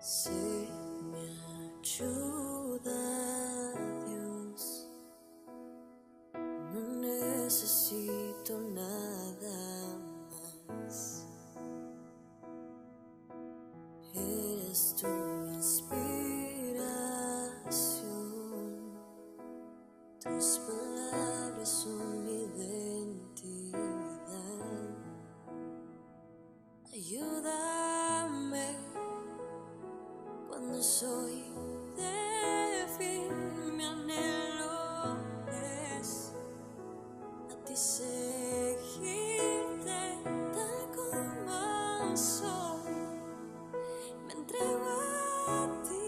Si me ayuda Dios, no necesito nada más. Eres tú mi inspiración, tus palabras son mi identidad. Ayúdame cuando soy débil, mi anhelo es a ti seguirte tal como soy. Me entrego a ti,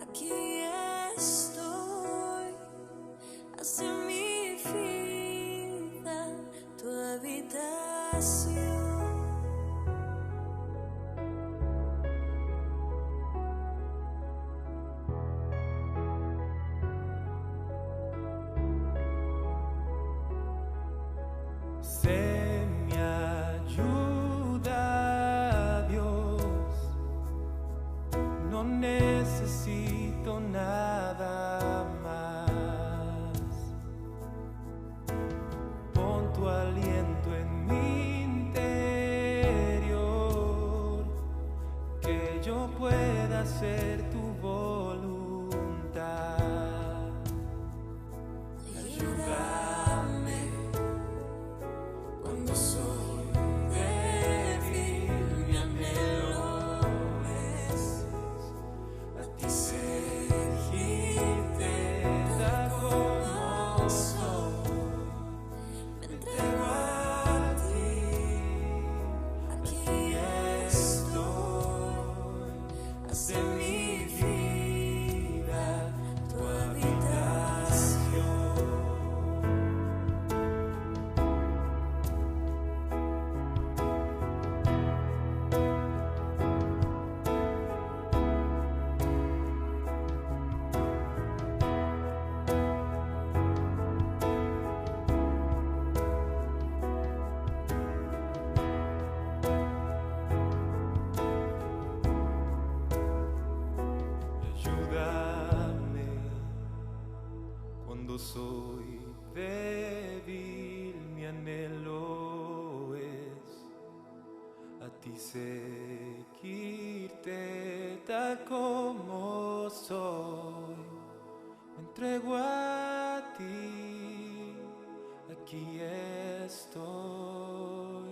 aquí estoy. Haz de mi vida tu habitación. Sé mi ayuda, Dios, no necesito nada más. Pon tu aliento en mi interior, que yo pueda hacer tu voluntad. Ayúdame cuando soy débil, mi anhelo es a ti seguirte tal como soy. Me entrego a ti, aquí estoy. Haz de mi vida tu habitación. Ayúdame cuando soy débil, mi anhelo es a ti seguirte tal como soy. Me entrego a ti, aquí estoy.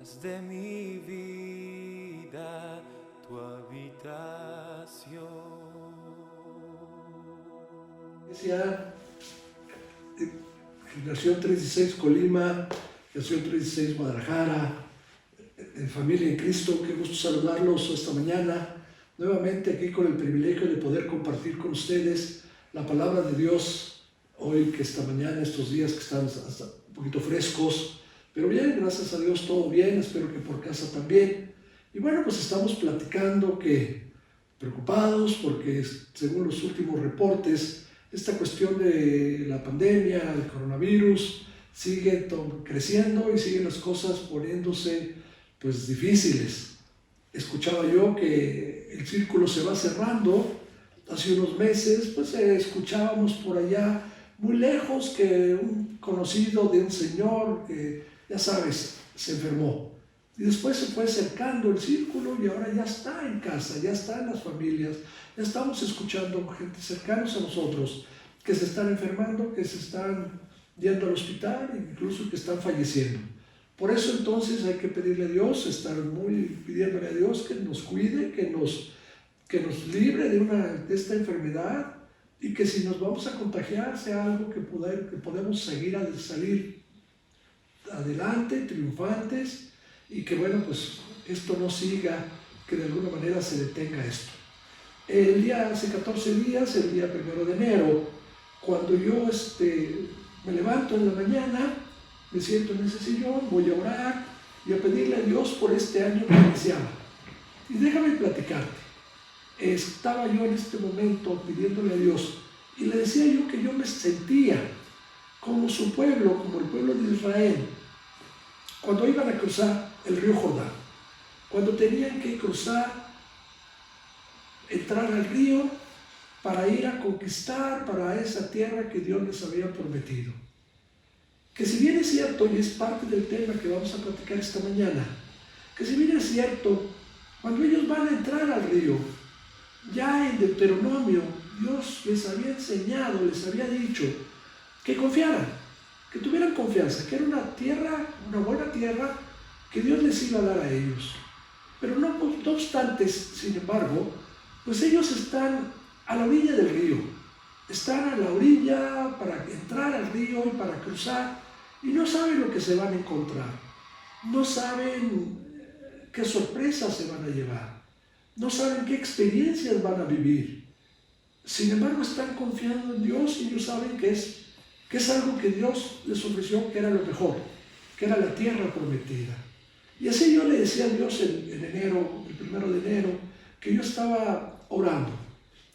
Haz de mi vida tu habitación. Iglesia, Generación 316 Colima, Generación 316 Guadalajara, familia en Cristo, qué gusto saludarlos esta mañana, nuevamente aquí con el privilegio de poder compartir con ustedes la palabra de Dios, hoy que esta mañana, estos días que están hasta un poquito frescos, pero bien, gracias a Dios todo bien, espero que por casa también. Y bueno, pues estamos platicando que preocupados porque según los últimos reportes, esta cuestión de la pandemia, el coronavirus, sigue creciendo y siguen las cosas poniéndose pues difíciles. Escuchaba yo que el círculo se va cerrando. Hace unos meses pues escuchábamos por allá muy lejos que un conocido de un señor que ya sabes se enfermó. Y después se fue acercando el círculo y ahora ya está en casa, ya está en las familias, ya estamos escuchando gente cercanos a nosotros que se están enfermando, que se están yendo al hospital, incluso que están falleciendo. Por eso entonces hay que pedirle a Dios, estar pidiéndole a Dios que nos cuide, que nos libre de esta enfermedad y que si nos vamos a contagiar sea algo que podemos salir adelante, triunfantes, y que bueno, pues esto no siga, que de alguna manera se detenga esto. Hace 14 días, el día 1 de enero, cuando yo me levanto en la mañana, me siento en ese sillón, voy a orar y a pedirle a Dios por este año que iniciaba. Y déjame platicarte, estaba yo en este momento pidiéndole a Dios y le decía yo que yo me sentía como su pueblo, como el pueblo de Israel, cuando iban a cruzar el río Jordán, cuando tenían que cruzar entrar al río para ir a conquistar para esa tierra que Dios les había prometido. Que si bien es cierto, y es parte del tema que vamos a platicar esta mañana, que si bien es cierto, cuando ellos van a entrar al río, ya en Deuteronomio, Dios les había enseñado, les había dicho que confiaran, que tuvieran confianza, que era una tierra, una buena tierra que Dios les iba a dar a ellos. Pero no obstante, sin embargo, pues ellos están a la orilla del río, están a la orilla para entrar al río y para cruzar, y no saben lo que se van a encontrar, no saben qué sorpresas se van a llevar, no saben qué experiencias van a vivir. Sin embargo, están confiando en Dios y ellos saben que es algo que Dios les ofreció, que era lo mejor, que era la tierra prometida. Y así yo le decía a Dios en enero, el 1 de enero, que yo estaba orando.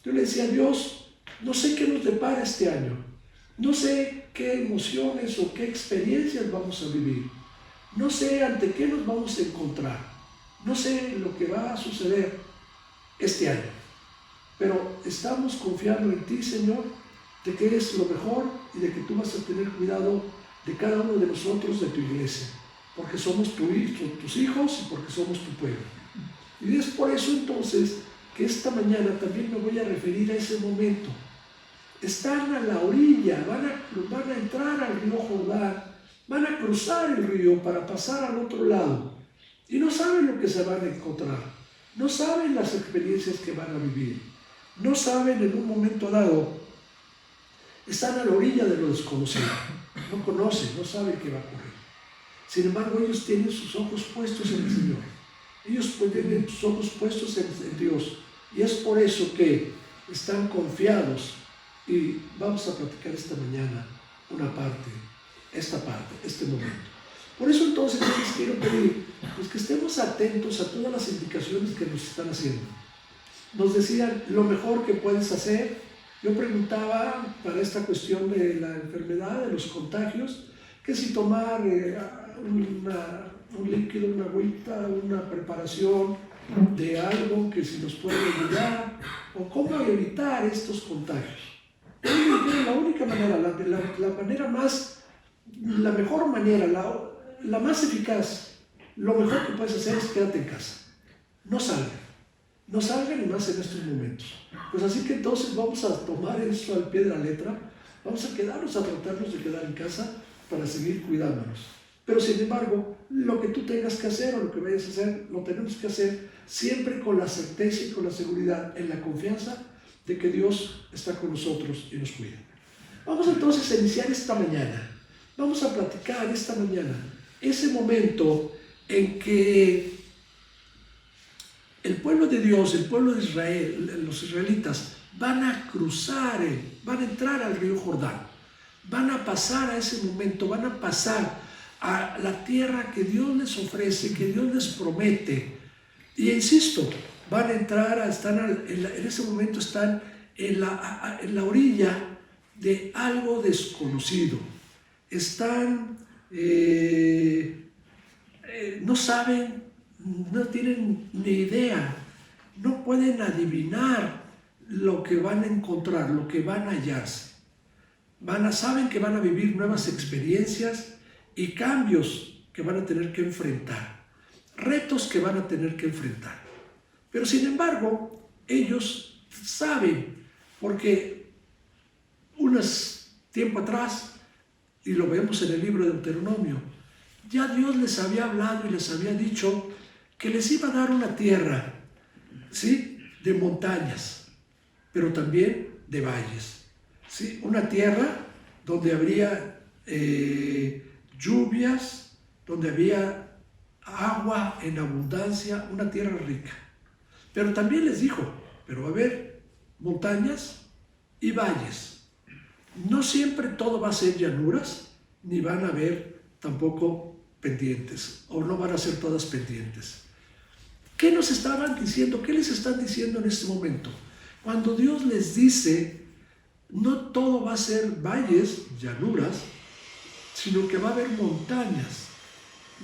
Yo le decía a Dios, no sé qué nos depara este año, no sé qué emociones o qué experiencias vamos a vivir, no sé ante qué nos vamos a encontrar, no sé lo que va a suceder este año, pero estamos confiando en ti, Señor, de que es lo mejor y de que tú vas a tener cuidado de cada uno de nosotros, de tu iglesia, porque somos tus hijos y porque somos tu pueblo. Y es por eso entonces que esta mañana también me voy a referir a ese momento. Están a la orilla, van a entrar al río Jordán, van a cruzar el río para pasar al otro lado y no saben lo que se van a encontrar, no saben las experiencias que van a vivir, no saben en un momento dado, están a la orilla de lo desconocido, no conocen, no saben qué va a ocurrir. Sin embargo, ellos tienen sus ojos puestos en el Señor, ellos tienen sus ojos puestos en Dios, y es por eso que están confiados. Y vamos a platicar esta mañana este momento. Por eso entonces yo les quiero pedir pues, que estemos atentos a todas las indicaciones que nos están haciendo. Nos decían lo mejor que puedes hacer. Yo preguntaba para esta cuestión de la enfermedad, de los contagios, que si tomar un líquido, una agüita, una preparación de algo que si nos puede ayudar, o cómo evitar estos contagios. La única manera, la mejor manera, la más eficaz, lo mejor que puedes hacer es quédate en casa. No salgan y más en estos momentos. Pues así que entonces vamos a tomar esto al pie de la letra, vamos a tratarnos de quedar en casa para seguir cuidándonos. Pero sin embargo, lo que tú tengas que hacer o lo que vayas a hacer, lo tenemos que hacer siempre con la certeza y con la seguridad, en la confianza de que Dios está con nosotros y nos cuida. Vamos entonces a iniciar esta mañana. Vamos a platicar esta mañana ese momento en que el pueblo de Dios, el pueblo de Israel, los israelitas, van a cruzar, van a entrar al río Jordán. Van a pasar a ese momento, van a pasar a la tierra que Dios les ofrece, que Dios les promete. Y insisto, van a entrar, en ese momento están en la orilla de algo desconocido. Están, no saben, no tienen ni idea, no pueden adivinar lo que van a encontrar, lo que van a hallarse. Saben que van a vivir nuevas experiencias y cambios que van a tener que enfrentar, retos que van a tener que enfrentar. Pero sin embargo, ellos saben, porque tiempo atrás, y lo vemos en el libro de Deuteronomio, ya Dios les había hablado y les había dicho que les iba a dar una tierra, ¿sí?, de montañas, pero también de valles, ¿sí?, una tierra donde habría lluvias, donde había agua en abundancia, una tierra rica. Pero también les dijo, pero va a haber montañas y valles. No siempre todo va a ser llanuras, ni van a haber tampoco pendientes, o no van a ser todas pendientes. ¿Qué nos estaban diciendo? ¿Qué les están diciendo en este momento? Cuando Dios les dice, no todo va a ser valles, llanuras, sino que va a haber montañas,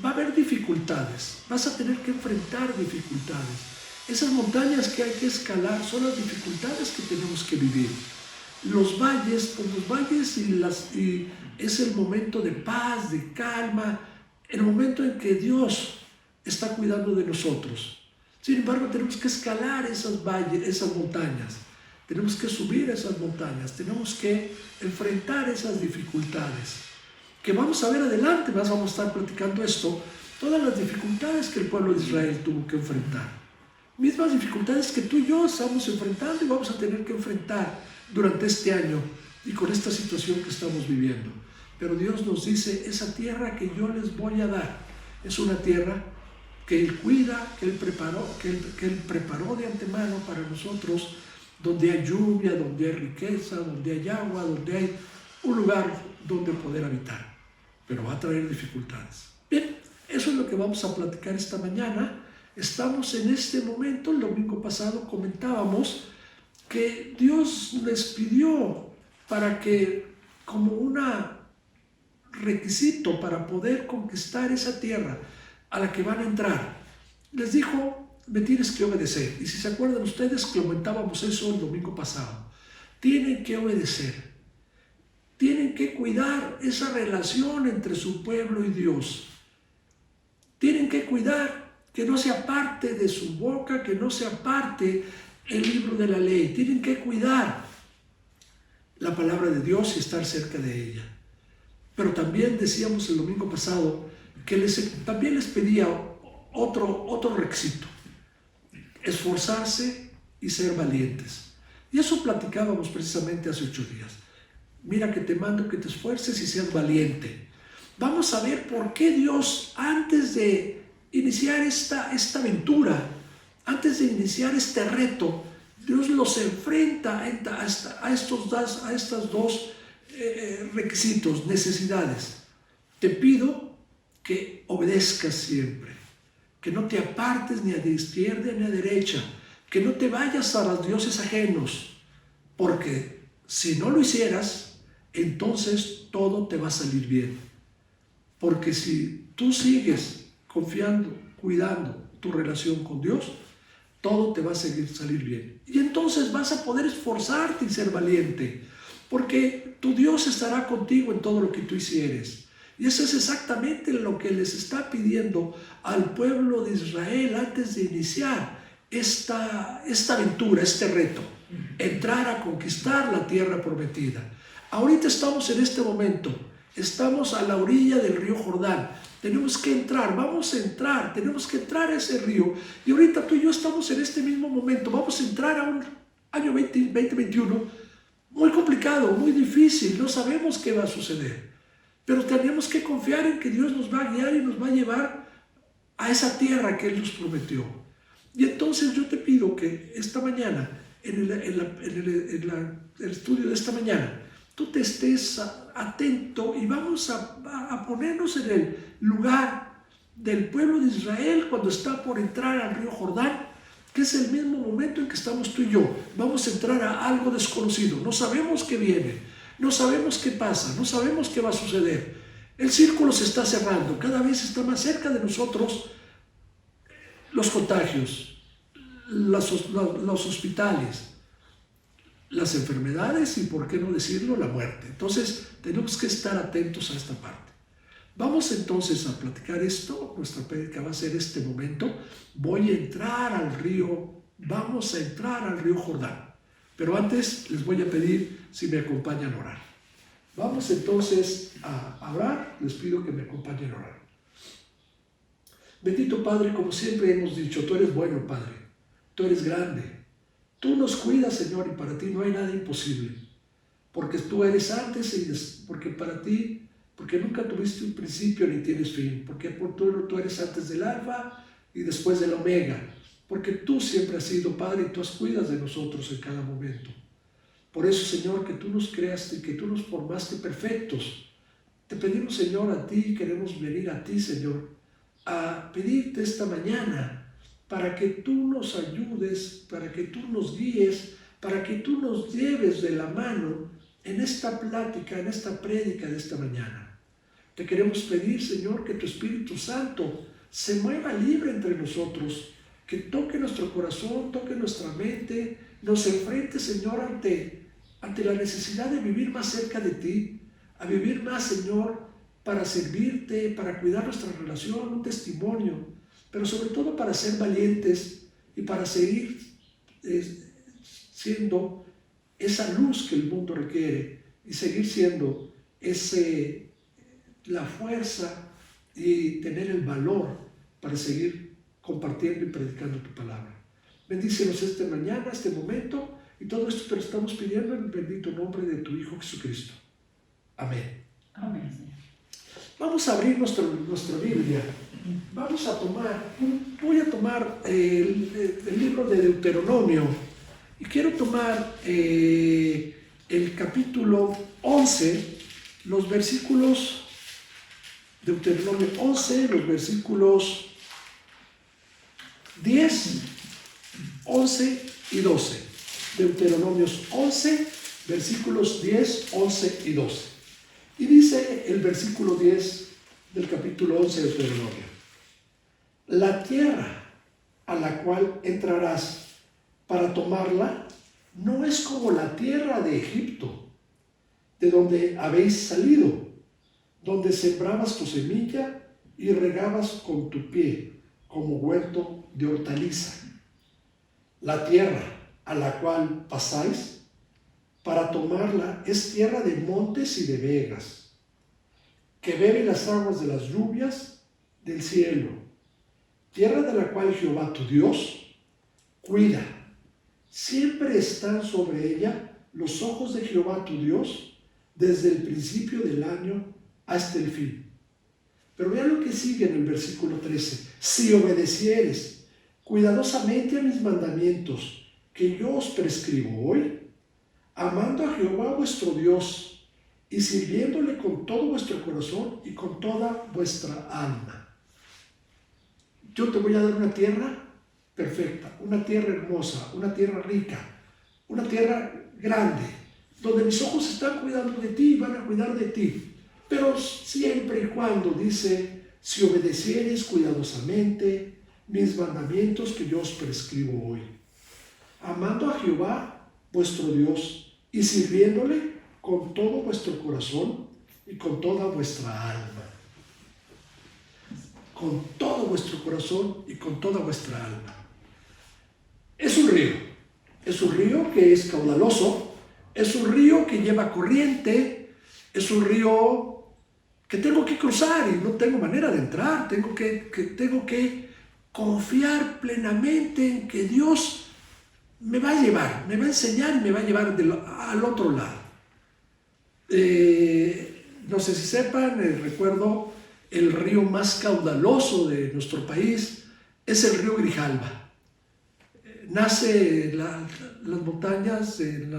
va a haber dificultades, vas a tener que enfrentar dificultades. Esas montañas que hay que escalar son las dificultades que tenemos que vivir. Los valles, pues los valles y es el momento de paz, de calma, el momento en que Dios está cuidando de nosotros. Sin embargo, tenemos que escalar esas valles, esas montañas. Tenemos que subir esas montañas, tenemos que enfrentar esas dificultades. Que vamos a ver adelante, más vamos a estar platicando esto, todas las dificultades que el pueblo de Israel tuvo que enfrentar. Mismas dificultades que tú y yo estamos enfrentando y vamos a tener que enfrentar durante este año y con esta situación que estamos viviendo. Pero Dios nos dice, esa tierra que yo les voy a dar es una tierra que Él cuida, que Él preparó de antemano para nosotros, donde hay lluvia, donde hay riqueza, donde hay agua, donde hay un lugar donde poder habitar. Pero va a traer dificultades. Bien, eso es lo que vamos a platicar esta mañana. Estamos en este momento, el domingo pasado comentábamos que Dios les pidió para que, como un requisito para poder conquistar esa tierra a la que van a entrar, les dijo, me tienes que obedecer. Y si se acuerdan ustedes, comentábamos eso el domingo pasado. Tienen que obedecer. Tienen que cuidar esa relación entre su pueblo y Dios. Tienen que cuidar que no se aparte de su boca, que no se aparte el libro de la ley. Tienen que cuidar la palabra de Dios y estar cerca de ella. Pero también decíamos el domingo pasado que también les pedía otro requisito: esforzarse y ser valientes. Y eso platicábamos precisamente hace 8 días. Mira que te mando que te esfuerces y seas valiente. Vamos a ver por qué Dios, antes de iniciar esta aventura, antes de iniciar este reto, Dios los enfrenta a estos dos requisitos, necesidades. Te pido que obedezcas siempre, que no te apartes ni a izquierda ni a derecha, que no te vayas a los dioses ajenos, porque si no lo hicieras, entonces todo te va a salir bien. Porque si tú sigues confiando, cuidando tu relación con Dios, todo te va a salir bien. Y entonces vas a poder esforzarte y ser valiente, porque tu Dios estará contigo en todo lo que tú hicieres. Y eso es exactamente lo que les está pidiendo al pueblo de Israel antes de iniciar esta aventura, este reto, entrar a conquistar la tierra prometida. Ahorita estamos en este momento, estamos a la orilla del río Jordán. Tenemos que entrar, vamos a entrar, tenemos que entrar a ese río. Y ahorita tú y yo estamos en este mismo momento, vamos a entrar a un año 2021 muy complicado, muy difícil, no sabemos qué va a suceder. Pero tenemos que confiar en que Dios nos va a guiar y nos va a llevar a esa tierra que Él nos prometió. Y entonces yo te pido que esta mañana, en el estudio de esta mañana, tú te estés atento y vamos a ponernos en el lugar del pueblo de Israel cuando está por entrar al río Jordán, que es el mismo momento en que estamos tú y yo. Vamos a entrar a algo desconocido, no sabemos qué viene, no sabemos qué pasa, no sabemos qué va a suceder. El círculo se está cerrando, cada vez está más cerca de nosotros los contagios, los hospitales, las enfermedades y, por qué no decirlo, la muerte. Entonces tenemos que estar atentos a esta parte. Vamos entonces a platicar esto. Nuestra prédica va a ser este momento. Voy a entrar al río, vamos a entrar al río Jordán. Pero antes les voy a pedir si me acompañan a orar. Vamos entonces a orar. Les pido que me acompañen a orar. Bendito Padre, como siempre hemos dicho, tú eres bueno, Padre. Tú eres grande. Tú nos cuidas, Señor, y para ti no hay nada imposible. Porque tú eres antes y porque para ti, porque nunca tuviste un principio ni tienes fin. Porque tú eres antes del alfa y después del omega. Porque tú siempre has sido, Padre, y tú cuidas de nosotros en cada momento. Por eso, Señor, que tú nos creaste y que tú nos formaste perfectos. Te pedimos, Señor, a ti, queremos venir a ti, Señor, a pedirte esta mañana para que tú nos ayudes, para que tú nos guíes, para que tú nos lleves de la mano en esta plática, en esta prédica de esta mañana. Te queremos pedir, Señor, que tu Espíritu Santo se mueva libre entre nosotros, que toque nuestro corazón, toque nuestra mente, nos enfrente, Señor, ante la necesidad de vivir más cerca de ti, a vivir más, Señor, para servirte, para cuidar nuestra relación, un testimonio, pero sobre todo para ser valientes y para seguir siendo esa luz que el mundo requiere y seguir siendo la fuerza y tener el valor para seguir compartiendo y predicando tu palabra. Bendícenos esta mañana, este momento, y todo esto te lo estamos pidiendo en el bendito nombre de tu Hijo Jesucristo. Amén. Amén, Señor. Vamos a abrir nuestra Biblia. Voy a tomar el libro de Deuteronomio y quiero tomar el capítulo 11, los versículos, Deuteronomio 11, los versículos 10, 11 y 12. Deuteronomios 11, versículos 10, 11 y 12. Y dice el versículo 10 del capítulo 11 de Deuteronomio: la tierra a la cual entrarás para tomarla no es como la tierra de Egipto, de donde habéis salido, donde sembrabas tu semilla y regabas con tu pie como huerto de hortaliza. La tierra a la cual pasáis para tomarla es tierra de montes y de vegas, que bebe las aguas de las lluvias del cielo, tierra de la cual Jehová tu Dios cuida. Siempre están sobre ella los ojos de Jehová tu Dios desde el principio del año hasta el fin. Pero vean lo que sigue en el versículo 13. Si obedecieres cuidadosamente a mis mandamientos que yo os prescribo hoy, amando a Jehová vuestro Dios y sirviéndole con todo vuestro corazón y con toda vuestra alma. Yo te voy a dar una tierra perfecta, una tierra hermosa, una tierra rica, una tierra grande, donde mis ojos están cuidando de ti y van a cuidar de ti. Pero siempre y cuando, dice, si obedecieres cuidadosamente mis mandamientos que yo os prescribo hoy, amando a Jehová vuestro Dios y sirviéndole con todo vuestro corazón y con toda vuestra alma. Con todo vuestro corazón y con toda vuestra alma. Es un río que es caudaloso, es un río que lleva corriente, es un río que tengo que cruzar y no tengo manera de entrar, tengo que confiar plenamente en que Dios me va a llevar, me va a enseñar y me va a llevar al otro lado. No sé si sepan, recuerdo el río más caudaloso de nuestro país es el río Grijalva. Nace en las montañas de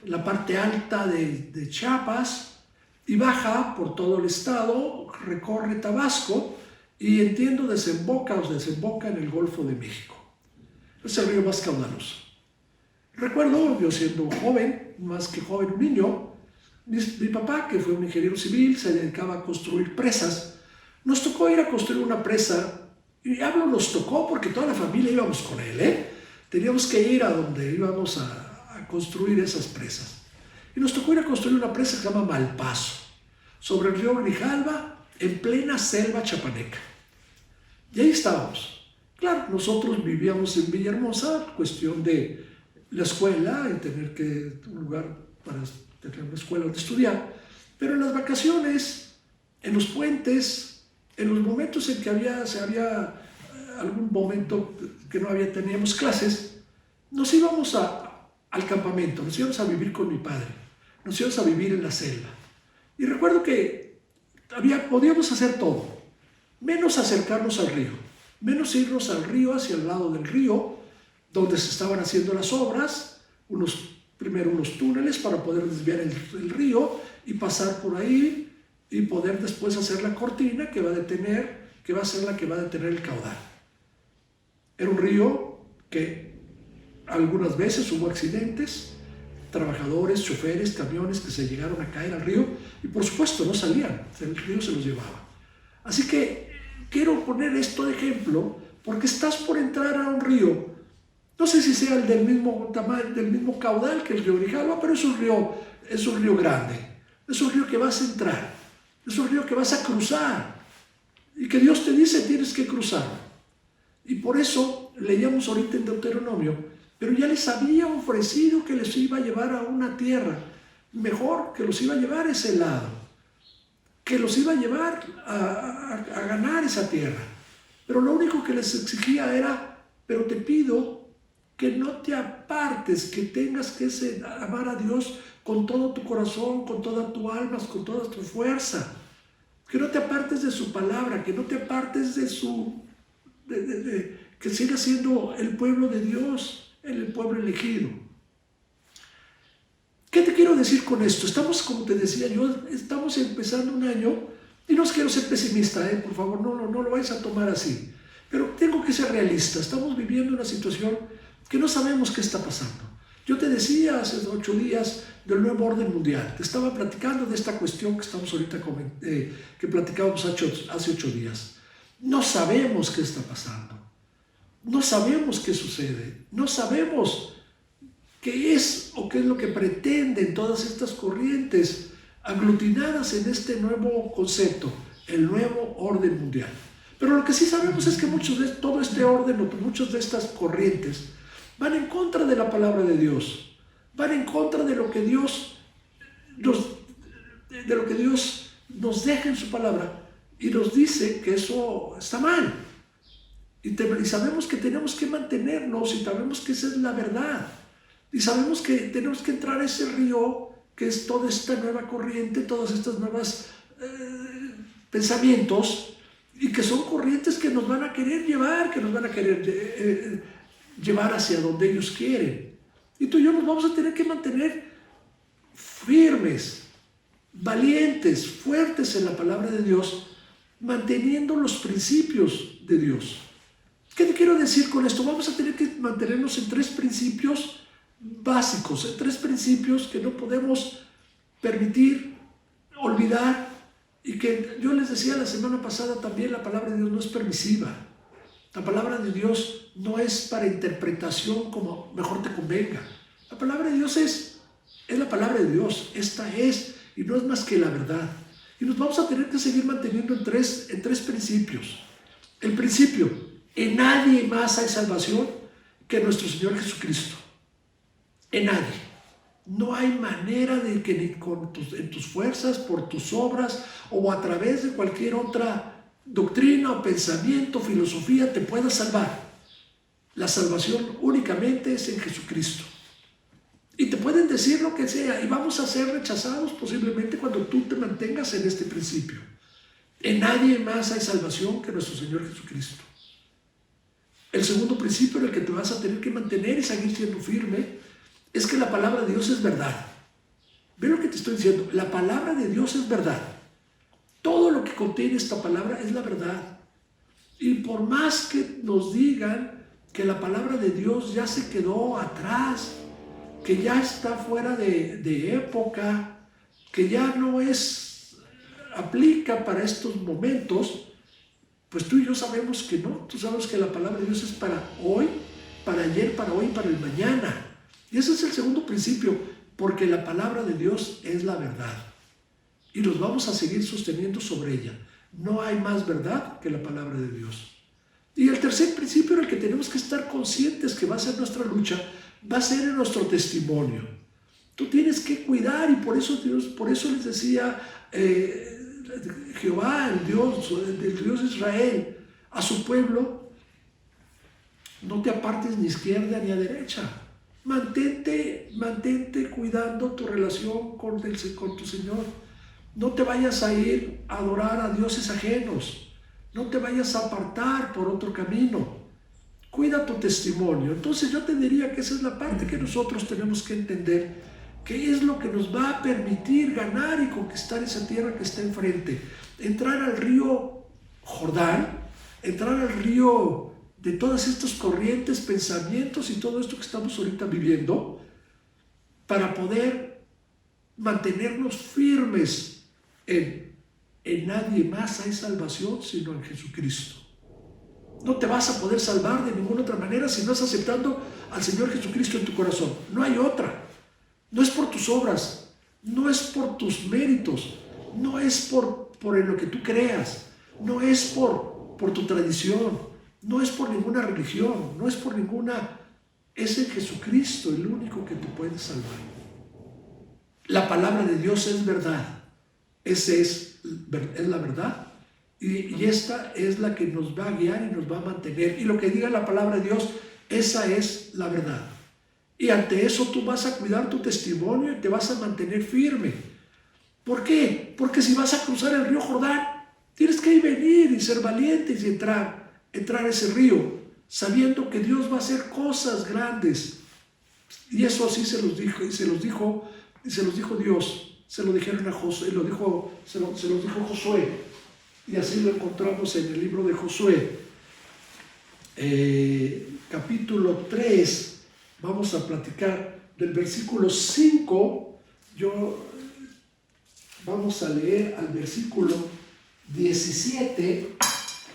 la parte alta de Chiapas y baja por todo el estado, recorre Tabasco y entiendo desemboca en el Golfo de México. Es el río más caudaloso. Recuerdo, yo siendo joven, más que joven, un niño, mi papá, que fue un ingeniero civil, se dedicaba a construir presas. Nos tocó ir a construir una presa, y nos tocó porque toda la familia íbamos con él, Teníamos que ir a donde íbamos a construir esas presas. Y nos tocó ir a construir una presa que se llama Malpaso, sobre el río Grijalva, en plena selva chapaneca. Y ahí estábamos. Claro, nosotros vivíamos en Villahermosa, cuestión de la escuela y tener un lugar para tener una escuela donde estudiar, pero en las vacaciones, en los puentes, en los momentos en que había algún momento que teníamos clases, nos íbamos al campamento, nos íbamos a vivir con mi padre, nos íbamos a vivir en la selva. Y recuerdo que podíamos hacer todo, menos acercarnos al río, menos irnos al río, hacia el lado del río, donde se estaban haciendo las obras, primero unos túneles para poder desviar el río y pasar por ahí y poder después hacer la cortina que va a ser la que va a detener el caudal. Era un río que algunas veces hubo accidentes, trabajadores, choferes, camiones que se llegaron a caer al río y por supuesto no salían, el río se los llevaba. Así que quiero poner esto de ejemplo porque estás por entrar a un río. No sé si sea el del mismo tamaño, del mismo caudal que el río Grijalva, pero es un río grande. Es un río que vas a entrar. Es un río que vas a cruzar. Y que Dios te dice, tienes que cruzar. Y por eso leíamos ahorita en Deuteronomio, pero ya les había ofrecido que les iba a llevar a una tierra mejor, que los iba a llevar a ese lado, que los iba a llevar a ganar esa tierra. Pero lo único que les exigía era, pero te pido que no te apartes, que tengas que amar a Dios con todo tu corazón, con toda tu alma, con toda tu fuerza. Que no te apartes de su palabra, que no te apartes de que sigas siendo el pueblo de Dios, el pueblo elegido. ¿Qué te quiero decir con esto? Estamos, como te decía yo, estamos empezando un año, y no quiero ser pesimista, por favor, no lo vais a tomar así. Pero tengo que ser realista. Estamos viviendo una situación que no sabemos qué está pasando. Yo te decía hace 8 días del nuevo orden mundial. Te estaba platicando de esta cuestión que estamos ahorita que platicábamos hace 8 días. No sabemos qué está pasando. No sabemos qué sucede. No sabemos qué es o qué es lo que pretenden todas estas corrientes aglutinadas en este nuevo concepto, el nuevo orden mundial. Pero lo que sí sabemos es que todo este orden, o muchas de estas corrientes, van en contra de la palabra de Dios, van en contra de lo que Dios nos deja en su palabra y nos dice que eso está mal. Y sabemos que tenemos que mantenernos y sabemos que esa es la verdad. Y sabemos que tenemos que entrar a ese río que es toda esta nueva corriente, todas estas nuevas pensamientos, y que son corrientes que nos van a querer llevar, que nos van a querer llevar hacia donde ellos quieren. Y tú y yo nos vamos a tener que mantener firmes, valientes, fuertes en la palabra de Dios, manteniendo los principios de Dios. ¿Qué te quiero decir con esto? Vamos a tener que mantenernos en 3 principios básicos, en 3 principios que no podemos permitir, olvidar, y que yo les decía la semana pasada también, la palabra de Dios no es permisiva. La palabra de Dios no es para interpretación como mejor te convenga. La palabra de Dios es la palabra de Dios. Esta es, y no es más que la verdad. Y nos vamos a tener que seguir manteniendo en tres principios. El principio, en nadie más hay salvación que nuestro Señor Jesucristo. En nadie. No hay manera de que ni en tus fuerzas, por tus obras o a través de cualquier otra doctrina o pensamiento, filosofía te pueda salvar. La salvación únicamente es en Jesucristo. Y te pueden decir lo que sea y vamos a ser rechazados posiblemente cuando tú te mantengas en este principio. En nadie más hay salvación que nuestro Señor Jesucristo. El segundo principio en el que te vas a tener que mantener y seguir siendo firme es que la palabra de Dios es verdad. Ve lo que te estoy diciendo. La palabra de Dios es verdad. Todo lo que contiene esta palabra es la verdad. Y por más que nos digan que la palabra de Dios ya se quedó atrás, que ya está fuera de época, que ya no aplica para estos momentos, pues tú y yo sabemos que no. Tú sabes que la palabra de Dios es para hoy, para ayer, para hoy, para el mañana. Y ese es el segundo principio, porque la palabra de Dios es la verdad. Y nos vamos a seguir sosteniendo sobre ella. No hay más verdad que la palabra de Dios. Y el tercer principio en el que tenemos que estar conscientes que va a ser nuestra lucha, va a ser en nuestro testimonio. Tú tienes que cuidar, y por eso les decía Jehová, el Dios de Israel, a su pueblo: no te apartes ni a izquierda ni a derecha. Mantente cuidando tu relación con tu Señor. No te vayas a ir a adorar a dioses ajenos. No te vayas a apartar por otro camino. Cuida tu testimonio. Entonces yo te diría que esa es la parte que nosotros tenemos que entender, que es lo que nos va a permitir ganar y conquistar esa tierra que está enfrente. Entrar al río Jordán, entrar al río de todas estas corrientes, pensamientos y todo esto que estamos ahorita viviendo, para poder mantenernos firmes en en nadie más hay salvación sino en Jesucristo. No te vas a poder salvar de ninguna otra manera si no estás aceptando al Señor Jesucristo en tu corazón. No hay otra. No es por tus obras, no es por tus méritos, no es por lo que tú creas, no es por tu tradición, no es por ninguna religión, no es por ninguna... Es en Jesucristo el único que te puede salvar. La palabra de Dios es verdad. Esa es la verdad. Y esta es la que nos va a guiar y nos va a mantener. Y lo que diga la palabra de Dios, esa es la verdad. Y ante eso tú vas a cuidar tu testimonio y te vas a mantener firme. ¿Por qué? Porque si vas a cruzar el río Jordán, tienes que ir, venir y ser valiente y entrar a ese río, sabiendo que Dios va a hacer cosas grandes. Y eso así se los dijo Dios. Se lo dijeron a Josué, se los dijo Josué. Y así lo encontramos en el libro de Josué, capítulo 3. Vamos a platicar del versículo 5. Vamos a leer al versículo 17.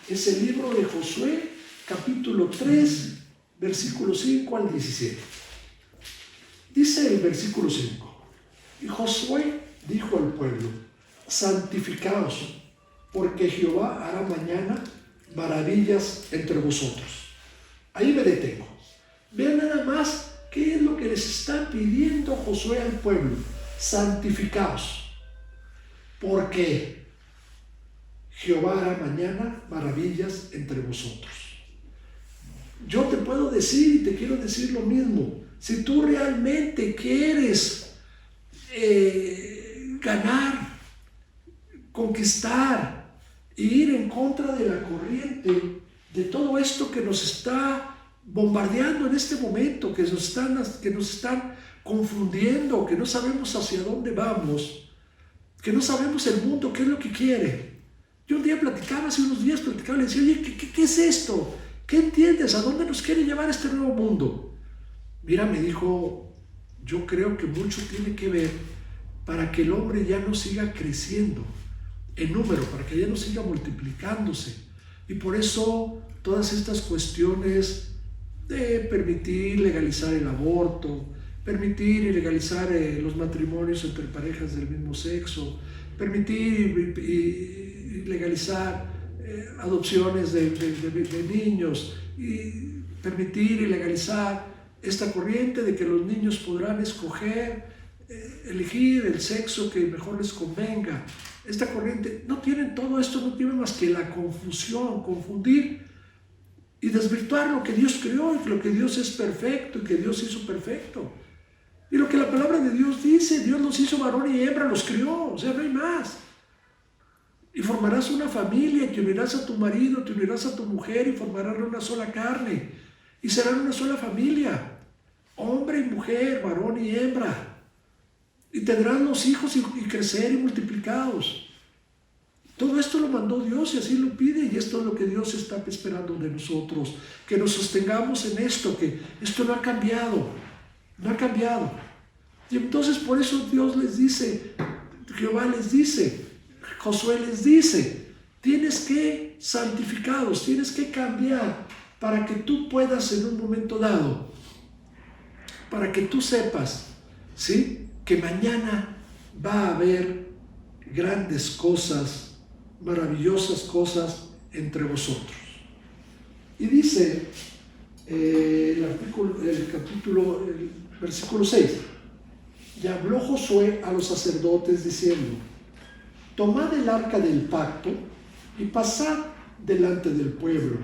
Es el libro de Josué, capítulo 3, versículo 5 al 17. Dice el versículo 5: y Josué dijo al pueblo: santificaos, porque Jehová hará mañana maravillas entre vosotros. Ahí me detengo. Vean nada más qué es lo que les está pidiendo Josué al pueblo: santificaos, porque Jehová hará mañana maravillas entre vosotros. Yo te puedo decir y te quiero decir lo mismo. Si tú realmente quieres ganar, conquistar, ir en contra de la corriente, de todo esto que nos está bombardeando en este momento, que nos están confundiendo, que no sabemos hacia dónde vamos, que no sabemos el mundo qué es lo que quiere. Yo un día hace unos días platicaba, le decía: oye, ¿qué es esto? ¿Qué entiendes? ¿A dónde nos quiere llevar este nuevo mundo? Mira, me dijo, yo creo que mucho tiene que ver para que el hombre ya no siga creciendo en número, para que ya no siga multiplicándose. Y por eso todas estas cuestiones de permitir legalizar el aborto, permitir y legalizar los matrimonios entre parejas del mismo sexo, permitir y legalizar adopciones de niños, y permitir y legalizar esta corriente de que los niños podrán escoger, elegir el sexo que mejor les convenga. Esta corriente, no tienen todo esto, no tiene más que la confusión, confundir y desvirtuar lo que Dios creó, y que lo que Dios es perfecto y que Dios hizo perfecto. Y lo que la palabra de Dios dice: Dios los hizo varón y hembra, los crió, o sea, no hay más. Y formarás una familia, y te unirás a tu marido, te unirás a tu mujer, y formarán una sola carne, y serán una sola familia, hombre y mujer, varón y hembra, y tendrán los hijos y crecer y multiplicados. Todo esto lo mandó Dios y así lo pide, y esto es lo que Dios está esperando de nosotros, que nos sostengamos en esto, que esto no ha cambiado, no ha cambiado. Y entonces por eso Dios les dice, Jehová les dice, Josué les dice: tienes que santificaros, tienes que cambiar para que tú puedas en un momento dado, para que tú sepas, ¿sí?, que mañana va a haber grandes cosas, maravillosas cosas entre vosotros. Y dice el versículo 6: y habló Josué a los sacerdotes diciendo: tomad el arca del pacto y pasad delante del pueblo.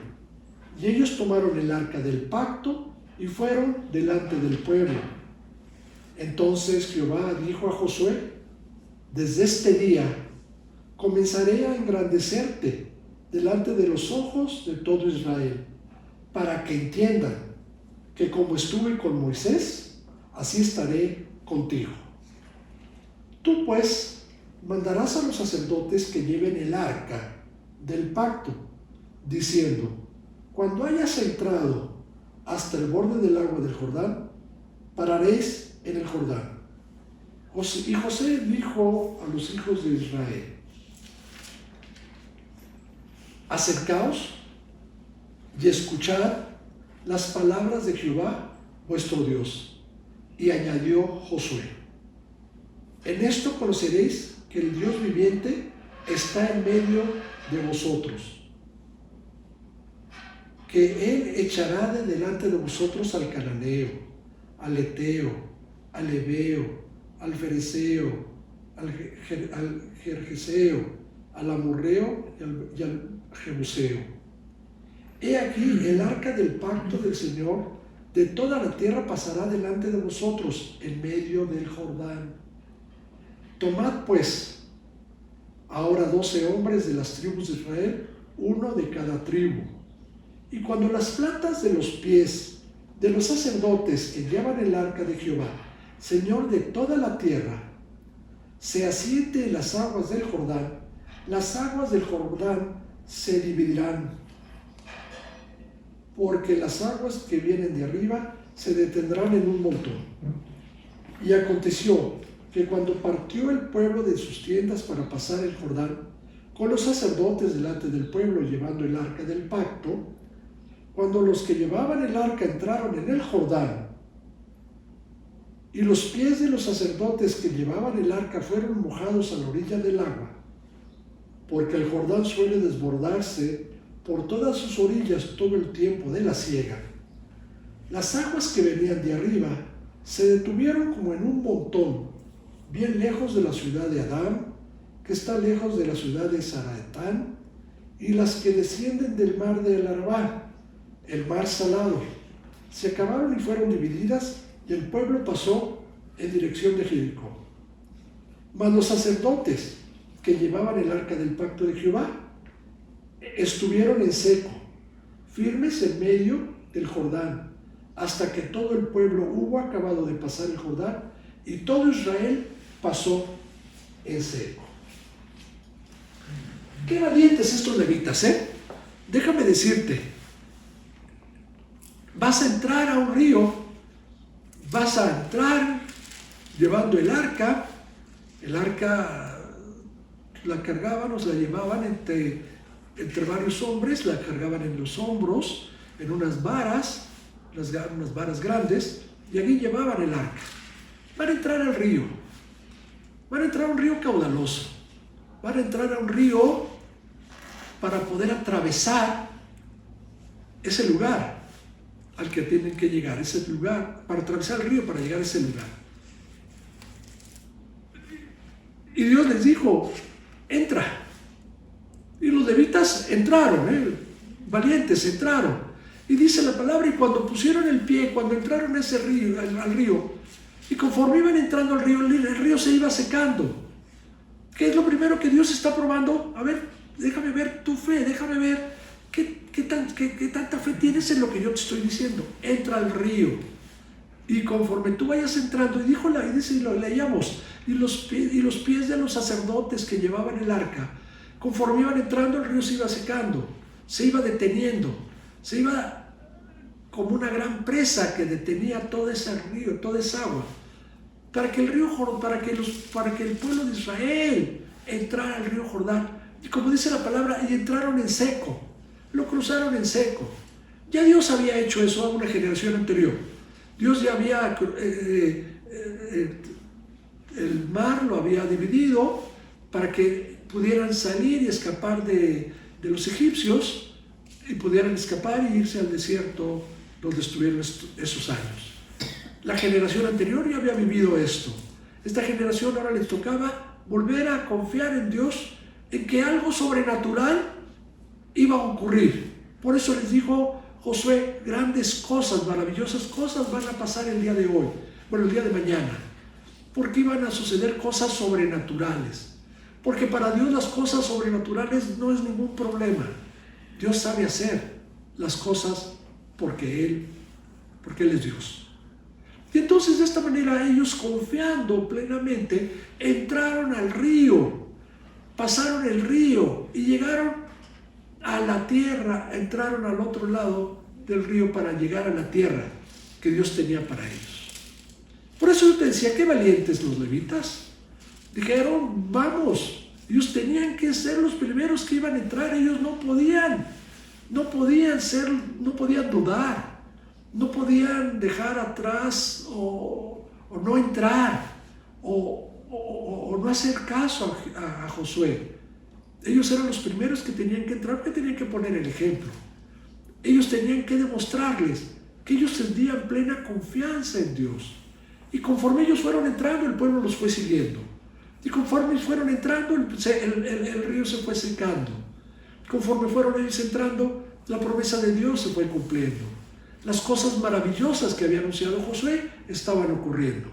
Y ellos tomaron el arca del pacto y fueron delante del pueblo. Entonces Jehová dijo a Josué: desde este día comenzaré a engrandecerte delante de los ojos de todo Israel, para que entiendan que como estuve con Moisés, así estaré contigo. Tú pues mandarás a los sacerdotes que lleven el arca del pacto, diciendo: cuando hayas entrado hasta el borde del agua del Jordán, pararéis en el Jordán. Y José dijo a los hijos de Israel: acercaos y escuchad las palabras de Jehová vuestro Dios. Y añadió Josué: en esto conoceréis que el Dios viviente está en medio de vosotros, que Él echará de delante de vosotros al cananeo, al eteo, al ebeo, al fereceo, al gergeseo, al amorreo y al jebuseo. He aquí el arca del pacto del Señor de toda la tierra pasará delante de vosotros en medio del Jordán. Tomad pues ahora 12 hombres de las tribus de Israel, uno de cada tribu. Y cuando las plantas de los pies de los sacerdotes que llevan el arca de Jehová, Señor de toda la tierra, se asiente en las aguas del Jordán, las aguas del Jordán se dividirán, porque las aguas que vienen de arriba se detendrán en un montón. Y aconteció que cuando partió el pueblo de sus tiendas para pasar el Jordán, con los sacerdotes delante del pueblo llevando el arca del pacto, cuando los que llevaban el arca entraron en el Jordán, y los pies de los sacerdotes que llevaban el arca fueron mojados a la orilla del agua, porque el Jordán suele desbordarse por todas sus orillas todo el tiempo de la siega, las aguas que venían de arriba se detuvieron como en un montón, bien lejos de la ciudad de Adán, que está lejos de la ciudad de Saraetán, y las que descienden del mar de Arabá, el mar salado, se acabaron y fueron divididas, y el pueblo pasó en dirección de Jericó. Mas los sacerdotes que llevaban el arca del pacto de Jehová estuvieron en seco, firmes en medio del Jordán, hasta que todo el pueblo hubo acabado de pasar el Jordán, y todo Israel pasó en seco. Qué valientes estos levitas, ¿eh? Déjame decirte, vas a entrar a un río, vas a entrar llevando el arca la cargaban, la llevaban entre varios hombres, la cargaban en los hombros, en unas varas, unas varas grandes, y allí llevaban el arca. Van a entrar al río, van a entrar a un río caudaloso, van a entrar a un río para poder atravesar ese lugar al que tienen que llegar, ese lugar, para atravesar el río, para llegar a ese lugar. Y Dios les dijo: entra. Y los levitas entraron, valientes entraron. Y dice la palabra, y cuando pusieron el pie, cuando entraron a ese río, al río, y conforme iban entrando al río, el río se iba secando. ¿Qué es lo primero que Dios está probando? A ver, déjame ver tu fe, déjame ver qué tanta fe tienes en lo que yo te estoy diciendo. Entra al río, y conforme tú vayas entrando, y lo leíamos, y los pies de los sacerdotes que llevaban el arca, conforme iban entrando, el río se iba secando, se iba deteniendo, se iba como una gran presa que detenía todo ese río, toda esa agua, para que el pueblo de Israel entrara al río Jordán. Y como dice la palabra, y entraron en seco, lo cruzaron en seco. Ya Dios había hecho eso a una generación anterior. Dios ya había, el mar lo había dividido para que pudieran salir y escapar de los egipcios, y pudieran escapar y irse al desierto donde estuvieron esos años. La generación anterior ya había vivido esto. Esta generación ahora les tocaba volver a confiar en Dios, en que algo sobrenatural iba a ocurrir. Por eso les dijo Josué: grandes cosas, maravillosas cosas van a pasar el día de hoy, el día de mañana, porque iban a suceder cosas sobrenaturales. Porque para Dios las cosas sobrenaturales no es ningún problema. Dios sabe hacer las cosas porque Él es Dios. Y entonces, de esta manera, ellos, confiando plenamente, entraron al río, pasaron el río y llegaron a la tierra, entraron al otro lado del río para llegar a la tierra que Dios tenía para ellos. Por eso yo te decía, qué valientes los levitas. Dijeron: vamos, Ellos tenían que ser los primeros que iban a entrar. Ellos no podían dudar, no podían dejar atrás o no entrar o no hacer caso a Josué. Ellos eran los primeros que tenían que entrar, que tenían que poner el ejemplo. Ellos tenían que demostrarles que ellos tenían plena confianza en Dios. Y conforme ellos fueron entrando, el pueblo los fue siguiendo. Y conforme fueron entrando, el río se fue secando. Conforme fueron ellos entrando, la promesa de Dios se fue cumpliendo. Las cosas maravillosas que había anunciado Josué estaban ocurriendo.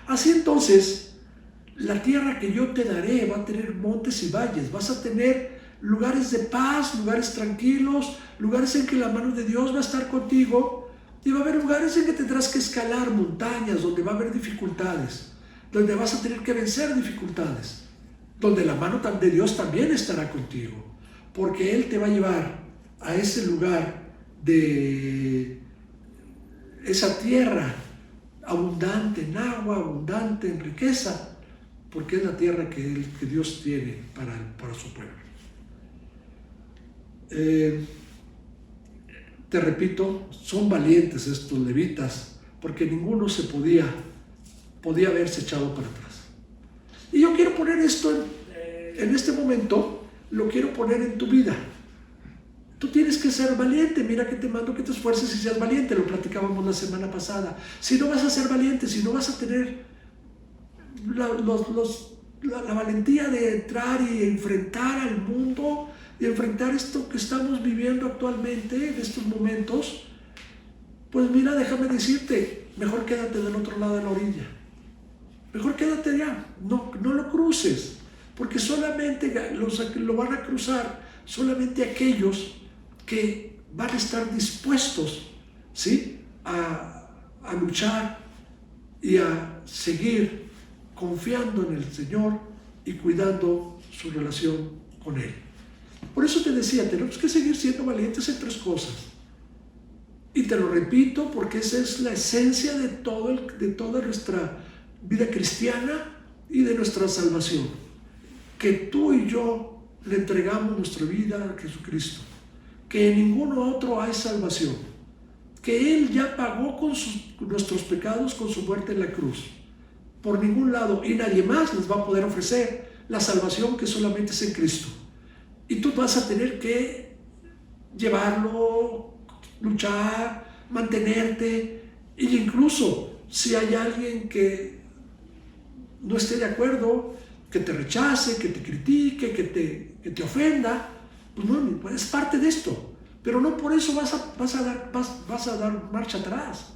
Así entonces, la tierra que yo te daré va a tener montes y valles. Vas a tener lugares de paz, lugares tranquilos, lugares en que la mano de Dios va a estar contigo. Y va a haber lugares en que tendrás que escalar montañas, donde va a haber dificultades, donde vas a tener que vencer dificultades, donde la mano de Dios también estará contigo, porque Él te va a llevar a ese lugar de esa tierra abundante en agua, abundante en riqueza, porque es la tierra que Dios tiene para su pueblo. Te repito, son valientes estos levitas, porque ninguno se podía haberse echado para atrás. Y yo quiero poner esto en este momento, lo quiero poner en tu vida. Tú tienes que ser valiente. Mira que te mando que te esfuerces y seas valiente. Lo platicábamos la semana pasada. Si no vas a ser valiente, si no vas a tener la valentía de entrar y enfrentar al mundo, y enfrentar esto que estamos viviendo actualmente, en estos momentos, pues mira, déjame decirte, mejor quédate del otro lado de la orilla. Mejor quédate allá, no lo cruces, porque solamente lo van a cruzar solamente aquellos que van a estar dispuestos, ¿sí?, a luchar y a seguir confiando en el Señor y cuidando su relación con Él. Por eso te decía, tenemos que seguir siendo valientes en 3 cosas. Y te lo repito porque esa es la esencia de toda nuestra vida cristiana y de nuestra salvación. Que tú y yo le entregamos nuestra vida a Jesucristo. Que en ninguno otro hay salvación. Que Él ya pagó con nuestros pecados con su muerte en la cruz. Por ningún lado. Y nadie más les va a poder ofrecer la salvación que solamente es en Cristo. Y tú vas a tener que llevarlo, luchar, mantenerte. E incluso si hay alguien que no esté de acuerdo, que te rechace, que te critique, que te ofenda, pues no, es parte de esto. Pero no por eso vas a dar marcha atrás.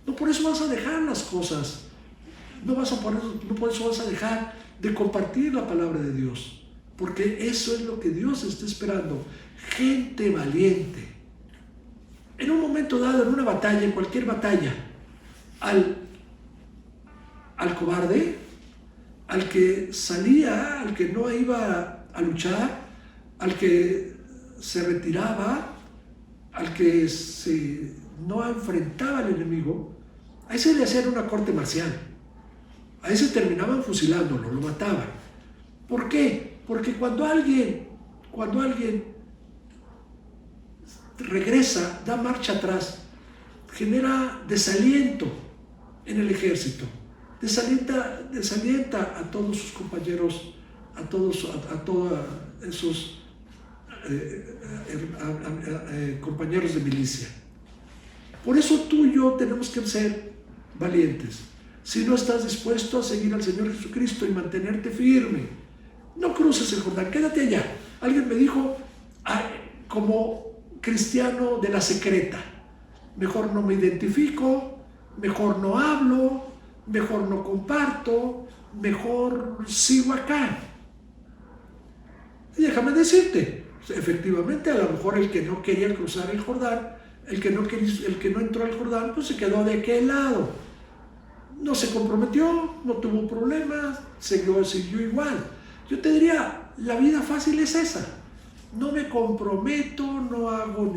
No por eso vas a dejar las cosas. No por eso vas a dejar de compartir la palabra de Dios. Porque eso es lo que Dios está esperando. Gente valiente. En un momento dado, en una batalla, en cualquier batalla, al cobarde, al que salía, al que no iba a luchar, al que se retiraba, al que no enfrentaba al enemigo, a ese le hacían una corte marcial. A ese terminaban fusilándolo, lo mataban. ¿Por qué? Porque cuando alguien regresa, da marcha atrás, genera desaliento en el ejército, desalienta a todos sus compañeros, a todos esos compañeros de milicia. Por eso tú y yo tenemos que ser valientes. Si no estás dispuesto a seguir al Señor Jesucristo y mantenerte firme, no cruces el Jordán, quédate allá. Alguien me dijo, como cristiano de la secreta, mejor no me identifico, mejor no hablo, mejor no comparto, mejor sigo acá. Y déjame decirte, efectivamente, a lo mejor el que no quería cruzar el Jordán, el que no entró al Jordán, pues se quedó de aquel lado. No se comprometió, no tuvo problemas, siguió igual. Yo te diría, la vida fácil es esa. No me comprometo, no hago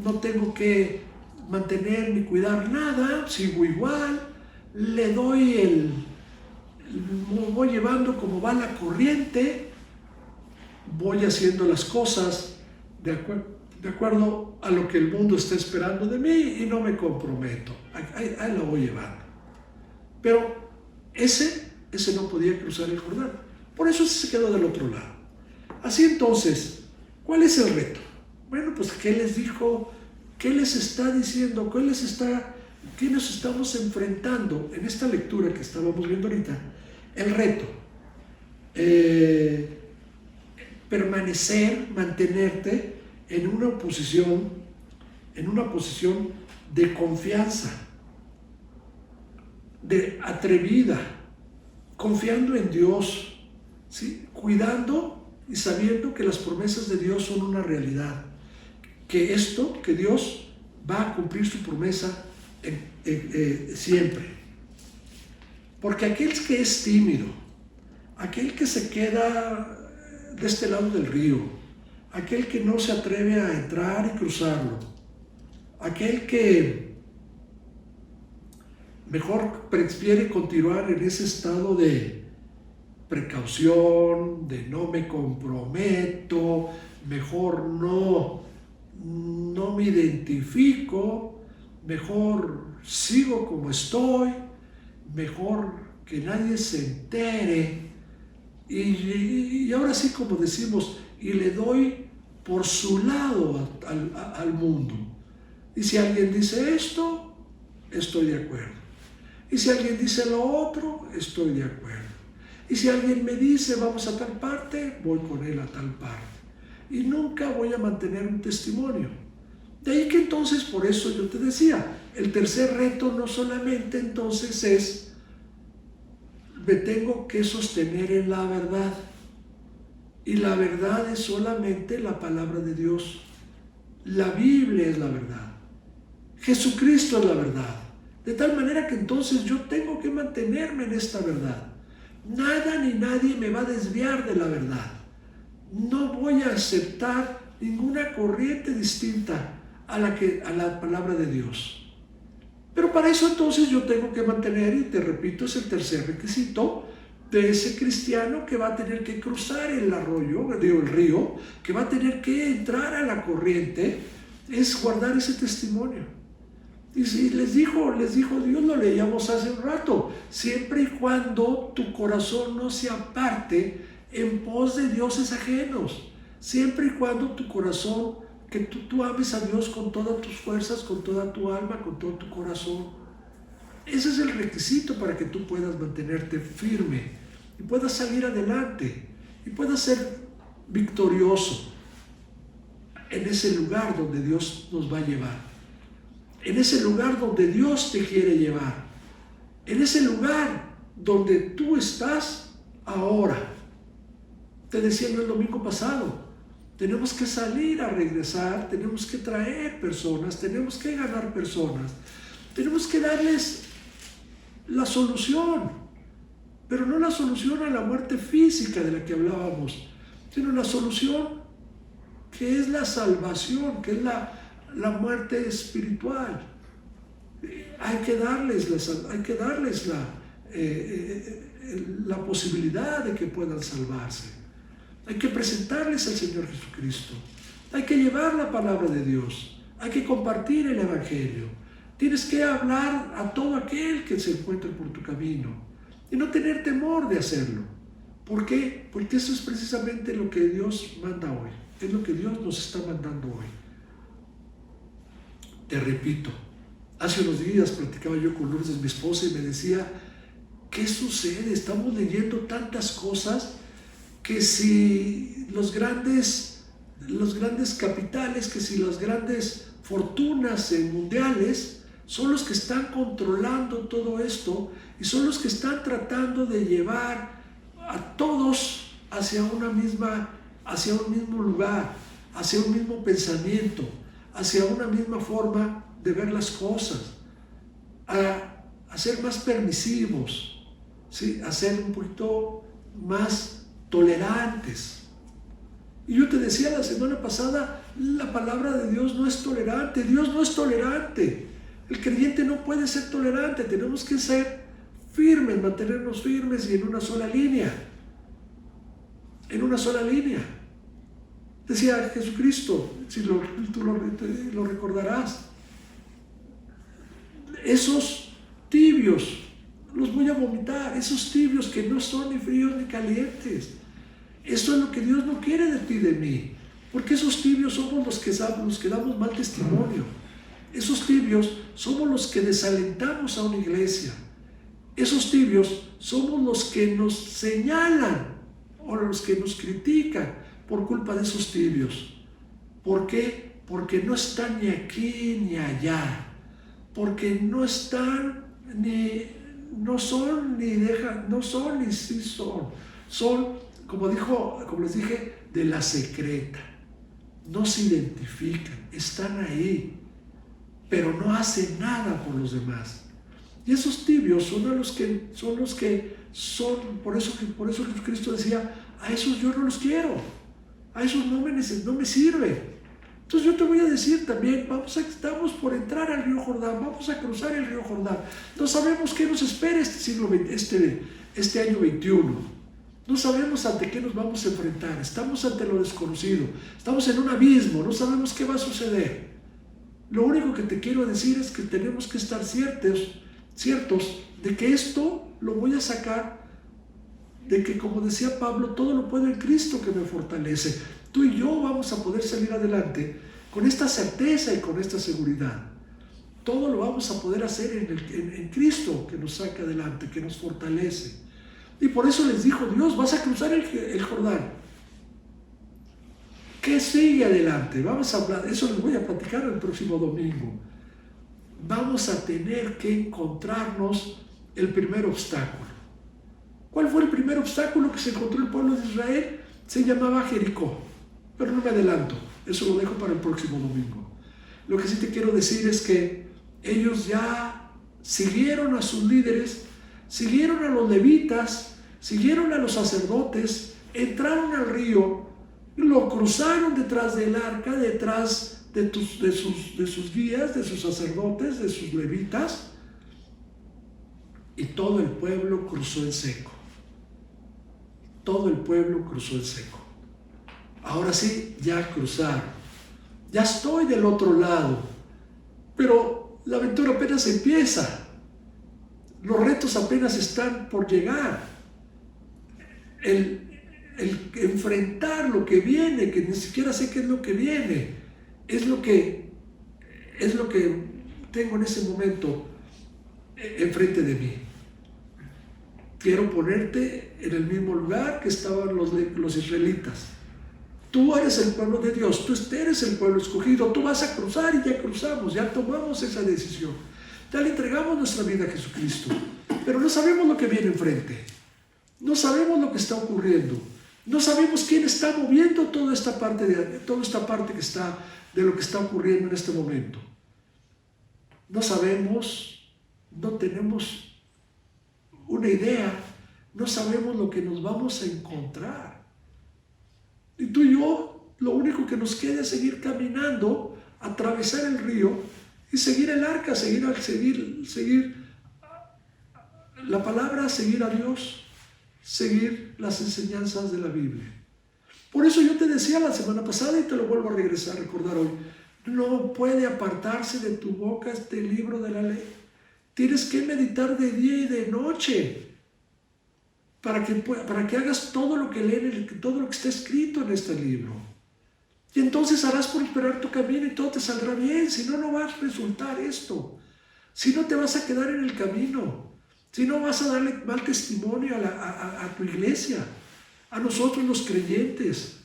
no tengo que mantener ni cuidar nada, sigo igual, le doy el voy llevando como va la corriente, voy haciendo las cosas de acuerdo a lo que el mundo está esperando de mí y no me comprometo. Ahí lo voy llevando. Pero ese no podía cruzar el Jordán. Por eso se quedó del otro lado. Así entonces, ¿cuál es el reto? Bueno, pues ¿qué les dijo? ¿Qué les está diciendo? ¿Qué nos estamos enfrentando en esta lectura que estábamos viendo ahorita? El reto. Permanecer, mantenerte en una posición de confianza, de atrevida, confiando en Dios, ¿sí? Cuidando y sabiendo que las promesas de Dios son una realidad, que Dios va a cumplir su promesa siempre. Porque aquel que es tímido, aquel que se queda de este lado del río, aquel que no se atreve a entrar y cruzarlo, aquel que mejor prefiere continuar en ese estado de precaución, de no me comprometo, mejor no me identifico, mejor sigo como estoy, mejor que nadie se entere, y ahora sí, como decimos, y le doy por su lado al mundo. Y si alguien dice esto, estoy de acuerdo. Y si alguien dice lo otro, estoy de acuerdo. Y si alguien me dice vamos a tal parte, voy con él a tal parte. Y nunca voy a mantener un testimonio. De ahí que entonces, por eso yo te decía, el tercer reto no solamente entonces es, me tengo que sostener en la verdad. Y la verdad es solamente la palabra de Dios. La Biblia es la verdad. Jesucristo es la verdad. De tal manera que entonces yo tengo que mantenerme en esta verdad. Nada ni nadie me va a desviar de la verdad. No voy a aceptar ninguna corriente distinta a la palabra de Dios. Pero para eso entonces yo tengo que mantener, y te repito, es el tercer requisito de ese cristiano que va a tener que cruzar el río, que va a tener que entrar a la corriente, es guardar ese testimonio. Y si les dijo Dios, lo leíamos hace un rato, siempre y cuando tu corazón no se aparte en pos de dioses ajenos, siempre y cuando tu corazón, que tú ames a Dios con todas tus fuerzas, con toda tu alma, con todo tu corazón. Ese es el requisito para que tú puedas mantenerte firme y puedas salir adelante y puedas ser victorioso en ese lugar donde Dios nos va a llevar, en ese lugar donde Dios te quiere llevar, en ese lugar donde tú estás ahora. Te decía el domingo pasado, tenemos que salir a regresar, tenemos que traer personas, tenemos que ganar personas, tenemos que darles la solución, pero no la solución a la muerte física de la que hablábamos, sino la solución que es la salvación, que es la muerte espiritual. Hay que darles la posibilidad de que puedan salvarse. Hay que presentarles al Señor Jesucristo. Hay que llevar la palabra de Dios. Hay que compartir el Evangelio. Tienes que hablar a todo aquel que se encuentre por tu camino y no tener temor de hacerlo. ¿Por qué? Porque eso es precisamente lo que Dios manda hoy. Es lo que Dios nos está mandando hoy. Te repito, hace unos días platicaba yo con Lourdes, mi esposa, y me decía, ¿qué sucede? Estamos leyendo tantas cosas que si los grandes capitales, que si las grandes fortunas mundiales son los que están controlando todo esto y son los que están tratando de llevar a todos hacia un mismo lugar, hacia un mismo pensamiento, hacia una misma forma de ver las cosas, a ser más permisivos, ¿sí? A ser un poquito más tolerantes. Y yo te decía la semana pasada, la palabra de Dios no es tolerante. Dios no es tolerante. El creyente no puede ser tolerante. Tenemos que ser firmes, mantenernos firmes y en una sola línea. En una sola línea. Decía Jesucristo, si tú lo recordarás, esos tibios los voy a vomitar, esos tibios que no son ni fríos ni calientes. Eso es lo que Dios no quiere de ti y de mí, porque esos tibios somos los que damos mal testimonio. Esos tibios somos los que desalentamos a una iglesia. Esos tibios somos los que nos señalan o los que nos critican por culpa de esos tibios. ¿Por qué? Porque no están ni aquí ni allá. Porque no están no son ni sí son. Son, como les dije, de la secreta. No se identifican, están ahí, pero no hacen nada por los demás. Y esos tibios son los que son, por eso Jesucristo decía, a esos yo no los quiero, a esos no me sirve. Entonces yo te voy a decir también, estamos por entrar al río Jordán, vamos a cruzar el río Jordán. No sabemos qué nos espera este año 21. No sabemos ante qué nos vamos a enfrentar, estamos ante lo desconocido, estamos en un abismo, no sabemos qué va a suceder. Lo único que te quiero decir es que tenemos que estar ciertos de que esto lo voy a sacar, de que, como decía Pablo, todo lo puedo en Cristo que me fortalece. Tú y yo vamos a poder salir adelante con esta certeza y con esta seguridad. Todo lo vamos a poder hacer en Cristo que nos saca adelante, que nos fortalece. Y por eso les dijo Dios, vas a cruzar el Jordán. ¿Qué sigue adelante? Vamos a hablar, eso les voy a platicar el próximo domingo. Vamos a tener que encontrarnos el primer obstáculo. ¿Cuál fue el primer obstáculo que se encontró el pueblo de Israel? Se llamaba Jericó. Pero no me adelanto, eso lo dejo para el próximo domingo. Lo que sí te quiero decir es que ellos ya siguieron a sus líderes, siguieron a los levitas, siguieron a los sacerdotes, entraron al río, lo cruzaron detrás del arca, detrás de sus guías, de sus sacerdotes, de sus levitas, y todo el pueblo cruzó en seco. Todo el pueblo cruzó en seco. Ahora sí, ya cruzaron. Ya estoy del otro lado, pero la aventura apenas empieza. Los retos apenas están por llegar. El enfrentar lo que viene, que ni siquiera sé qué es lo que viene, es lo que tengo en ese momento enfrente de mí. Quiero ponerte en el mismo lugar que estaban los israelitas. Tú eres el pueblo de Dios, tú eres el pueblo escogido, tú vas a cruzar y ya cruzamos, ya tomamos esa decisión. Ya le entregamos nuestra vida a Jesucristo, pero no sabemos lo que viene enfrente. No sabemos lo que está ocurriendo. No sabemos quién está moviendo toda esta parte que está de lo que está ocurriendo en este momento. No sabemos, no tenemos una idea, no sabemos lo que nos vamos a encontrar. Y tú y yo, lo único que nos queda es seguir caminando, atravesar el río y seguir el arca, seguir la palabra, seguir a Dios, seguir las enseñanzas de la Biblia. Por eso yo te decía la semana pasada y te lo vuelvo a recordar hoy, no puede apartarse de tu boca este libro de la ley. Tienes que meditar de día y de noche para que hagas todo lo que todo lo que está escrito en este libro. Y entonces harás prosperar tu camino y todo te saldrá bien. Si no, no va a resultar esto. Si no, te vas a quedar en el camino. Si no, vas a darle mal testimonio a tu iglesia, a nosotros los creyentes.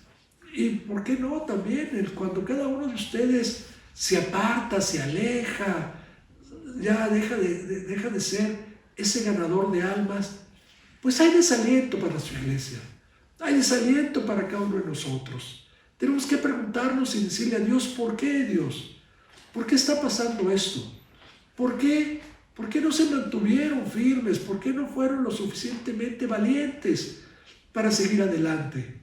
Y ¿por qué no? También cuando cada uno de ustedes se aparta, se aleja, ya deja de ser ese ganador de almas, pues hay desaliento para su iglesia, hay desaliento para cada uno de nosotros. Tenemos que preguntarnos y decirle a Dios, ¿por qué, Dios? ¿Por qué está pasando esto? ¿Por qué no se mantuvieron firmes? ¿Por qué no fueron lo suficientemente valientes para seguir adelante?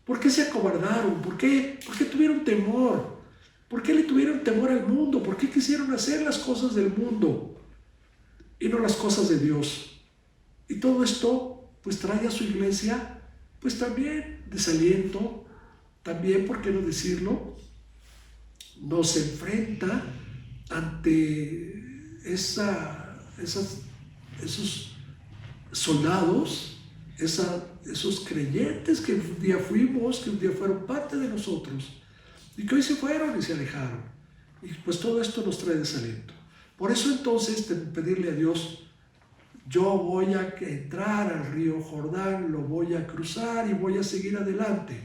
¿Por qué se acobardaron? ¿Por qué tuvieron temor? ¿Por qué le tuvieron temor al mundo? ¿Por qué quisieron hacer las cosas del mundo y no las cosas de Dios? Y todo esto pues trae a su iglesia pues también desaliento, también, ¿por qué no decirlo? Nos enfrenta ante esos soldados, esos creyentes que un día fuimos, que un día fueron parte de nosotros y que hoy se fueron y se alejaron. Y pues todo esto nos trae desaliento. Por eso entonces pedirle a Dios, yo voy a entrar al río Jordán, lo voy a cruzar y voy a seguir adelante.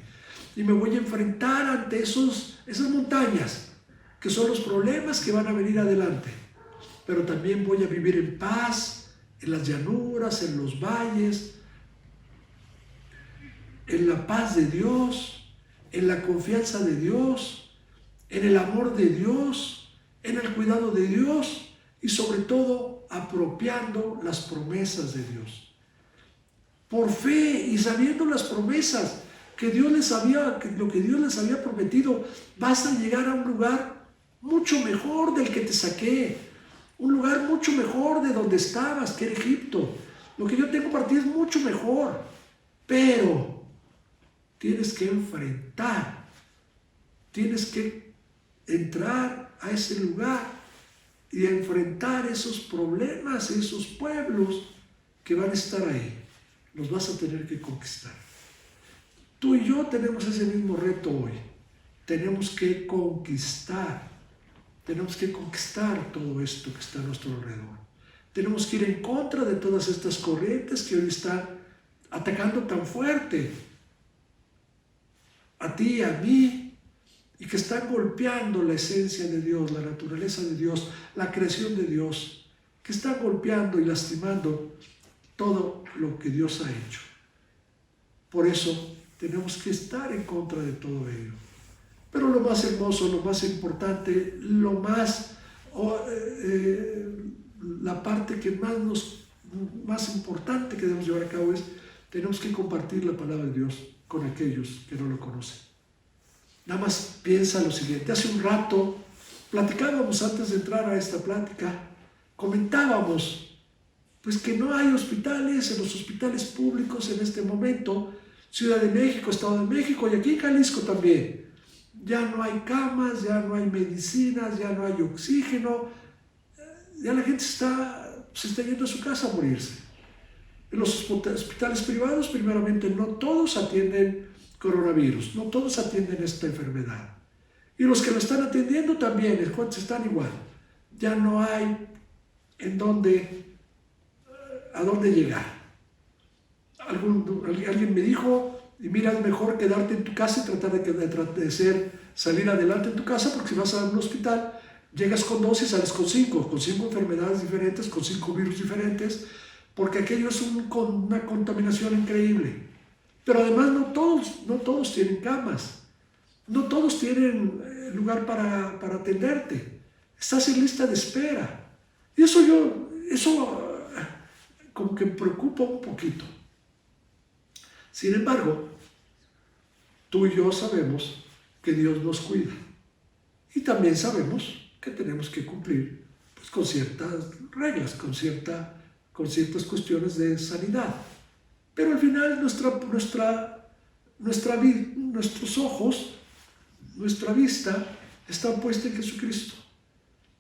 Y me voy a enfrentar ante esas montañas, que son los problemas que van a venir adelante. Pero también voy a vivir en paz, en las llanuras, en los valles, en la paz de Dios, en la confianza de Dios, en el amor de Dios, en el cuidado de Dios y sobre todo apropiando las promesas de Dios. Por fe y sabiendo las promesas que lo que Dios les había prometido, vas a llegar a un lugar mucho mejor del que te saqué, un lugar mucho mejor de donde estabas, que era Egipto. Lo que yo tengo para ti es mucho mejor, pero tienes que enfrentar, tienes que entrar a ese lugar y enfrentar esos problemas, esos pueblos que van a estar ahí. Los vas a tener que conquistar. Tú y yo tenemos ese mismo reto hoy. Tenemos que conquistar todo esto que está a nuestro alrededor. Tenemos que ir en contra de todas estas corrientes que hoy están atacando tan fuerte a ti, a mí, y que están golpeando la esencia de Dios, la naturaleza de Dios, la creación de Dios, que están golpeando y lastimando todo lo que Dios ha hecho. Por eso tenemos que estar en contra de todo ello. Pero lo más hermoso, lo más importante, la parte que más importante que debemos llevar a cabo es, tenemos que compartir la palabra de Dios con aquellos que no lo conocen. Nada más piensa lo siguiente. Hace un rato platicábamos antes de entrar a esta plática, comentábamos pues que no hay hospitales, en los hospitales públicos en este momento, Ciudad de México, Estado de México y aquí en Jalisco también. Ya no hay camas, ya no hay medicinas, ya no hay oxígeno, ya la gente se está yendo a su casa a morirse. En los hospitales privados, primeramente, no todos atienden coronavirus, no todos atienden esta enfermedad. Y los que lo están atendiendo también, están igual. Ya no hay a dónde llegar. Alguien me dijo, y mira, es mejor quedarte en tu casa y tratar de salir adelante en tu casa, porque si vas a un hospital, llegas con 2 y sales con 5 enfermedades diferentes, con 5 virus diferentes, porque aquello es una contaminación increíble. Pero además no todos tienen camas, no todos tienen lugar para atenderte. Estás en lista de espera. Y eso como que me preocupa un poquito. Sin embargo, tú y yo sabemos que Dios nos cuida. Y también sabemos que tenemos que cumplir pues, con ciertas reglas, con ciertas cuestiones de sanidad. Pero al final nuestros ojos, nuestra vista está puesta en Jesucristo.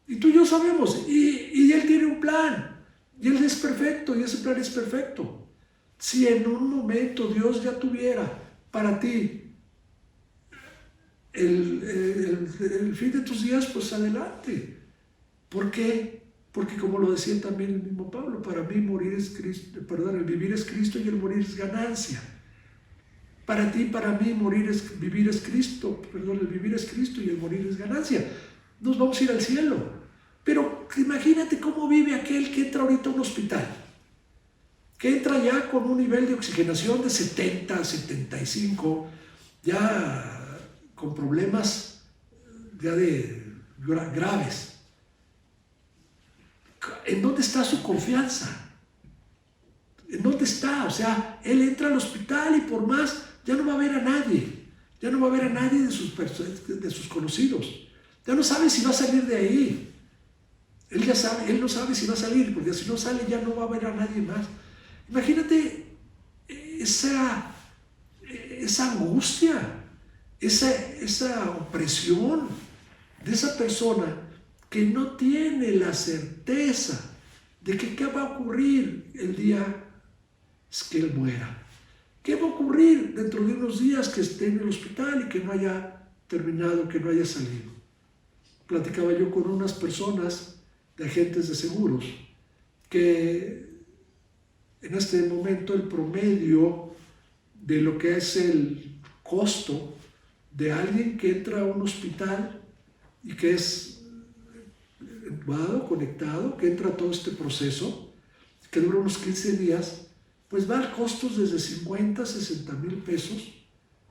Y tú y yo sabemos, y Él tiene un plan, y Él es perfecto, y ese plan es perfecto. Si en un momento Dios ya tuviera para ti el fin de tus días, pues adelante. ¿Por qué? Porque como lo decía también el mismo Pablo, para mí el vivir es Cristo y el morir es ganancia. Para ti, para mí, el vivir es Cristo y el morir es ganancia. Nos vamos a ir al cielo. Pero imagínate cómo vive aquel que entra ahorita a un hospital, que entra ya con un nivel de oxigenación de 70, 75, ya con problemas ya graves. ¿En dónde está su confianza? ¿En dónde está? O sea, él entra al hospital y por más, ya no va a ver a nadie. Ya no va a ver a nadie de sus conocidos. Ya no sabe si va a salir de ahí. Él no sabe si va a salir, porque si no sale ya no va a ver a nadie más. Imagínate esa angustia, esa opresión de esa persona que no tiene la certeza de que qué va a ocurrir el día que él muera. ¿Qué va a ocurrir dentro de unos días que esté en el hospital y que no haya terminado, que no haya salido? Platicaba yo con unas personas de agentes de seguros que en este momento el promedio de lo que es el costo de alguien que entra a un hospital y que es entubado, conectado, que entra a todo este proceso, que dura unos 15 días, pues va a costos desde 50, 60 mil pesos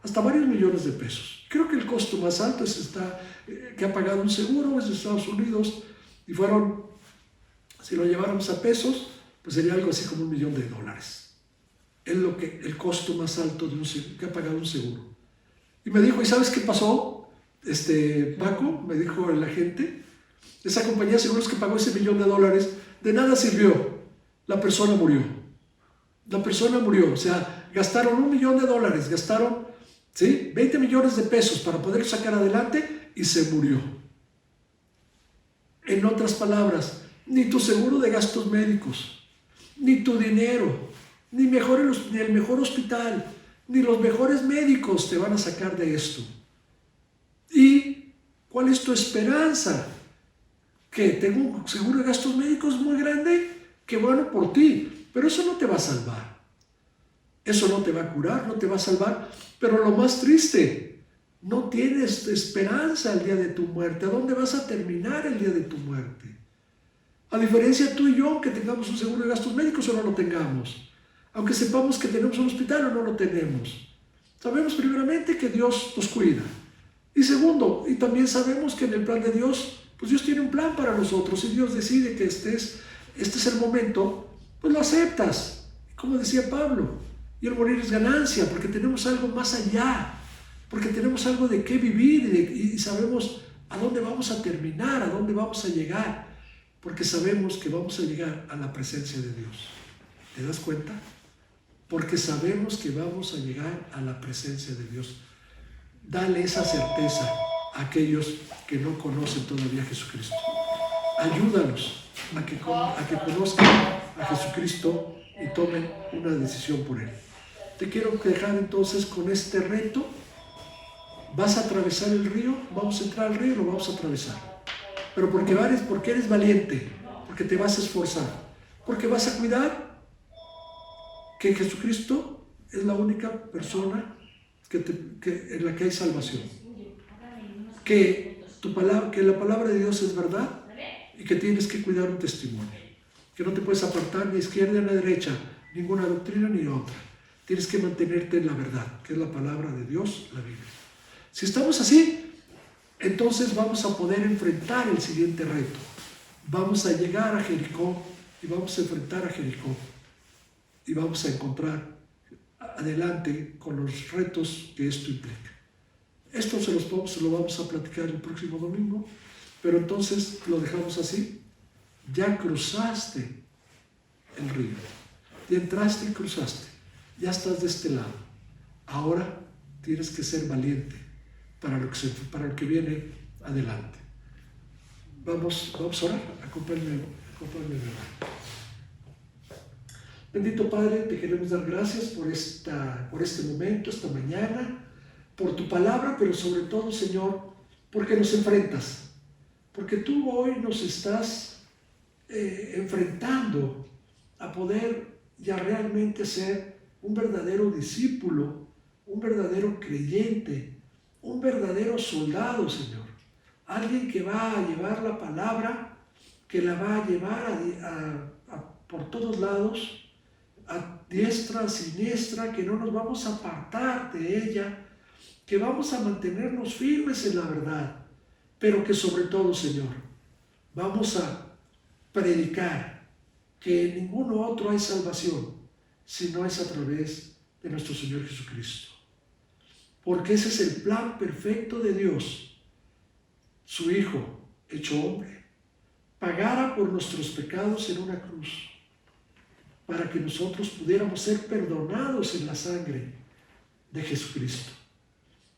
hasta varios millones de pesos. Creo que el costo más alto es que ha pagado un seguro, es de Estados Unidos, y fueron, si lo lleváramos a pesos, pues sería algo así como $1 millón. Es el costo más alto de que ha pagado un seguro. Y me dijo, ¿y sabes qué pasó? Paco, me dijo el agente, esa compañía de seguros que pagó ese $1 millón, de nada sirvió. La persona murió. La persona murió. O sea, gastaron $1 millón, gastaron, ¿sí?, 20 millones de pesos para poder sacar adelante y se murió. En otras palabras, ni tu seguro de gastos médicos, ni tu dinero, ni el mejor hospital, ni los mejores médicos te van a sacar de esto. ¿Y cuál es tu esperanza? ¿Que tengo un seguro de gastos médicos muy grande? Qué bueno por ti, pero eso no te va a salvar. Eso no te va a curar, no te va a salvar. Pero lo más triste, no tienes esperanza el día de tu muerte. ¿A dónde vas a terminar el día de tu muerte? A diferencia tú y yo, que tengamos un seguro de gastos médicos o no lo tengamos. Aunque sepamos que tenemos un hospital o no lo tenemos. Sabemos primeramente que Dios nos cuida. Y segundo, y también sabemos que en el plan de Dios, pues Dios tiene un plan para nosotros. Si Dios decide que este es el momento, pues lo aceptas. Como decía Pablo, y el morir es ganancia, porque tenemos algo más allá, porque tenemos algo de qué vivir y sabemos a dónde vamos a terminar, a dónde vamos a llegar, porque sabemos que vamos a llegar a la presencia de Dios. ¿Te das cuenta? Porque sabemos que vamos a llegar a la presencia de Dios. Dale esa certeza a aquellos que no conocen todavía a Jesucristo. Ayúdalos a que conozcan a Jesucristo y tomen una decisión por Él. Te quiero dejar entonces con este reto. ¿Vas a atravesar el río? Vamos a entrar al río y lo vamos a atravesar. Pero porque eres valiente, porque te vas a esforzar, porque vas a cuidar que Jesucristo es la única persona en la que hay salvación. Que la palabra de Dios es verdad y que tienes que cuidar un testimonio. Que no te puedes apartar ni a izquierda ni a derecha, ninguna doctrina ni otra. Tienes que mantenerte en la verdad, que es la palabra de Dios, la Biblia. Si estamos así, entonces vamos a poder enfrentar el siguiente reto. Vamos a llegar a Jericó y vamos a enfrentar a Jericó. Y vamos a encontrar adelante con los retos que esto implica. Esto se lo vamos a platicar el próximo domingo, pero entonces lo dejamos así. Ya cruzaste el río, ya entraste y cruzaste, ya estás de este lado. Ahora tienes que ser valiente para lo que viene adelante. Vamos a orar. Acompáñame a orar. Bendito Padre, te queremos dar gracias por este momento, esta mañana, por tu palabra, pero sobre todo, Señor, porque nos enfrentas, porque tú hoy nos estás enfrentando a poder ya realmente ser un verdadero discípulo, un verdadero creyente, un verdadero soldado, Señor. Alguien que va a llevar la palabra, que la va a llevar por todos lados, a diestra, a siniestra, que no nos vamos a apartar de ella, que vamos a mantenernos firmes en la verdad, pero que sobre todo, Señor, vamos a predicar que en ninguno otro hay salvación, si no es a través de nuestro Señor Jesucristo. Porque ese es el plan perfecto de Dios. Su Hijo, hecho hombre, pagara por nuestros pecados en una cruz. para que nosotros pudiéramos ser perdonados en la sangre de Jesucristo.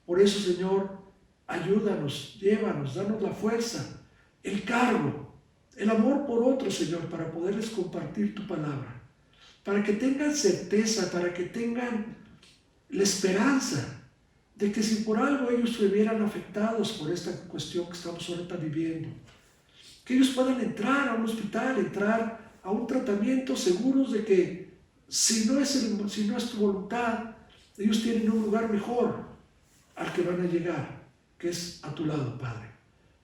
Por eso, Señor, ayúdanos, llévanos, danos la fuerza, el cargo, el amor por otros, Señor, para poderles compartir tu palabra, para que tengan certeza, para que tengan la esperanza de que si por algo ellos se vieran afectados por esta cuestión que estamos ahorita viviendo, que ellos puedan entrar a un hospital, entrar a un tratamiento seguros de que si no es tu voluntad, ellos tienen un lugar mejor al que van a llegar, que es a tu lado, Padre.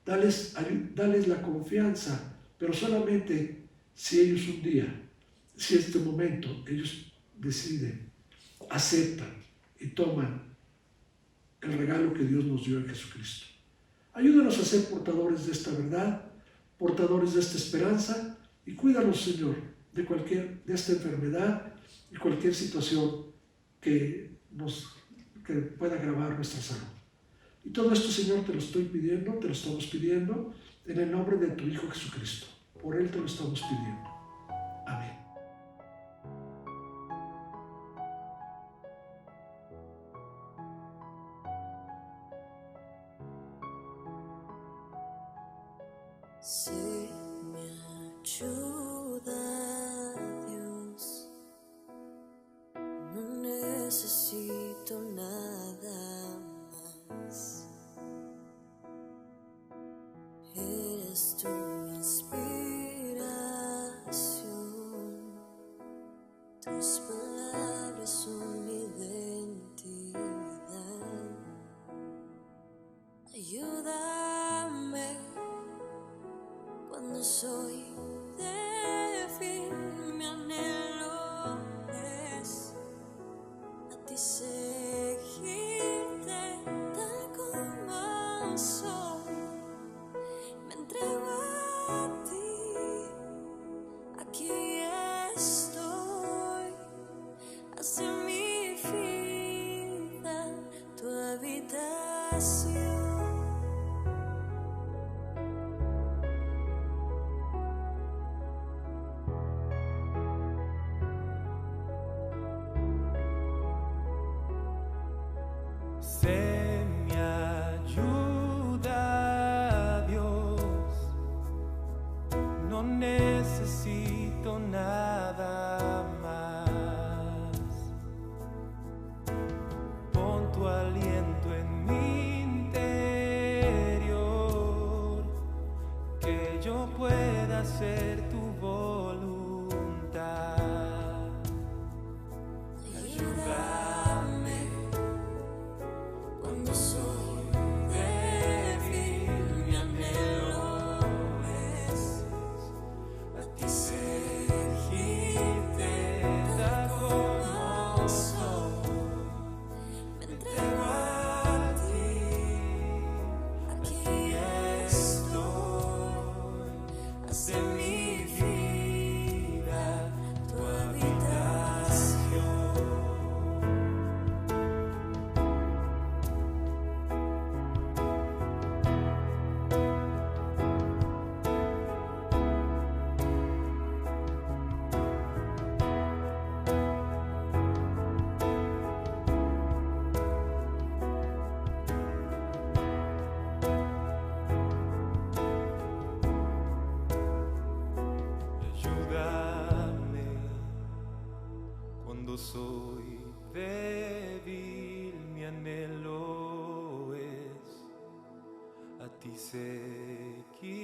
Dales la confianza, pero solamente si ellos un día, si en este momento ellos deciden, aceptan y toman el regalo que Dios nos dio en Jesucristo. Ayúdanos a ser portadores de esta verdad, portadores de esta esperanza, y cuídanos, Señor, de esta enfermedad y cualquier situación que pueda agravar nuestra salud. Y todo esto, Señor, te lo estamos pidiendo en el nombre de tu Hijo Jesucristo. Por Él te lo estamos pidiendo. Amén. Si me ayuda Dios, no necesito nada más. Eres tú mi inspiración, tus palabras son mi identidad. Ayúdame cuando soy débil, mi anhelo es a ti seguirte tal como soy. Me entrego a ti, aquí estoy. Haz de mi vida tu habitación. Sé mi ayuda, Dios, no necesito nada más. Pon tu aliento en mi interior, que yo pueda hacer tu voluntad. Ayúdame cuando soy débil, mi anhelo es a ti seguirte tal como soy. Me entrego a ti, aquí estoy. Haz de mi vida tu habitación. Ayúdame cuando soy débil, mi anhelo es a ti seguirte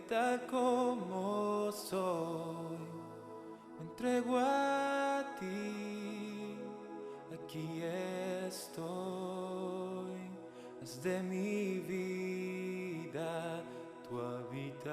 tal como soy. Me entrego a ti, aquí estoy. Haz de mi vida tu habitación.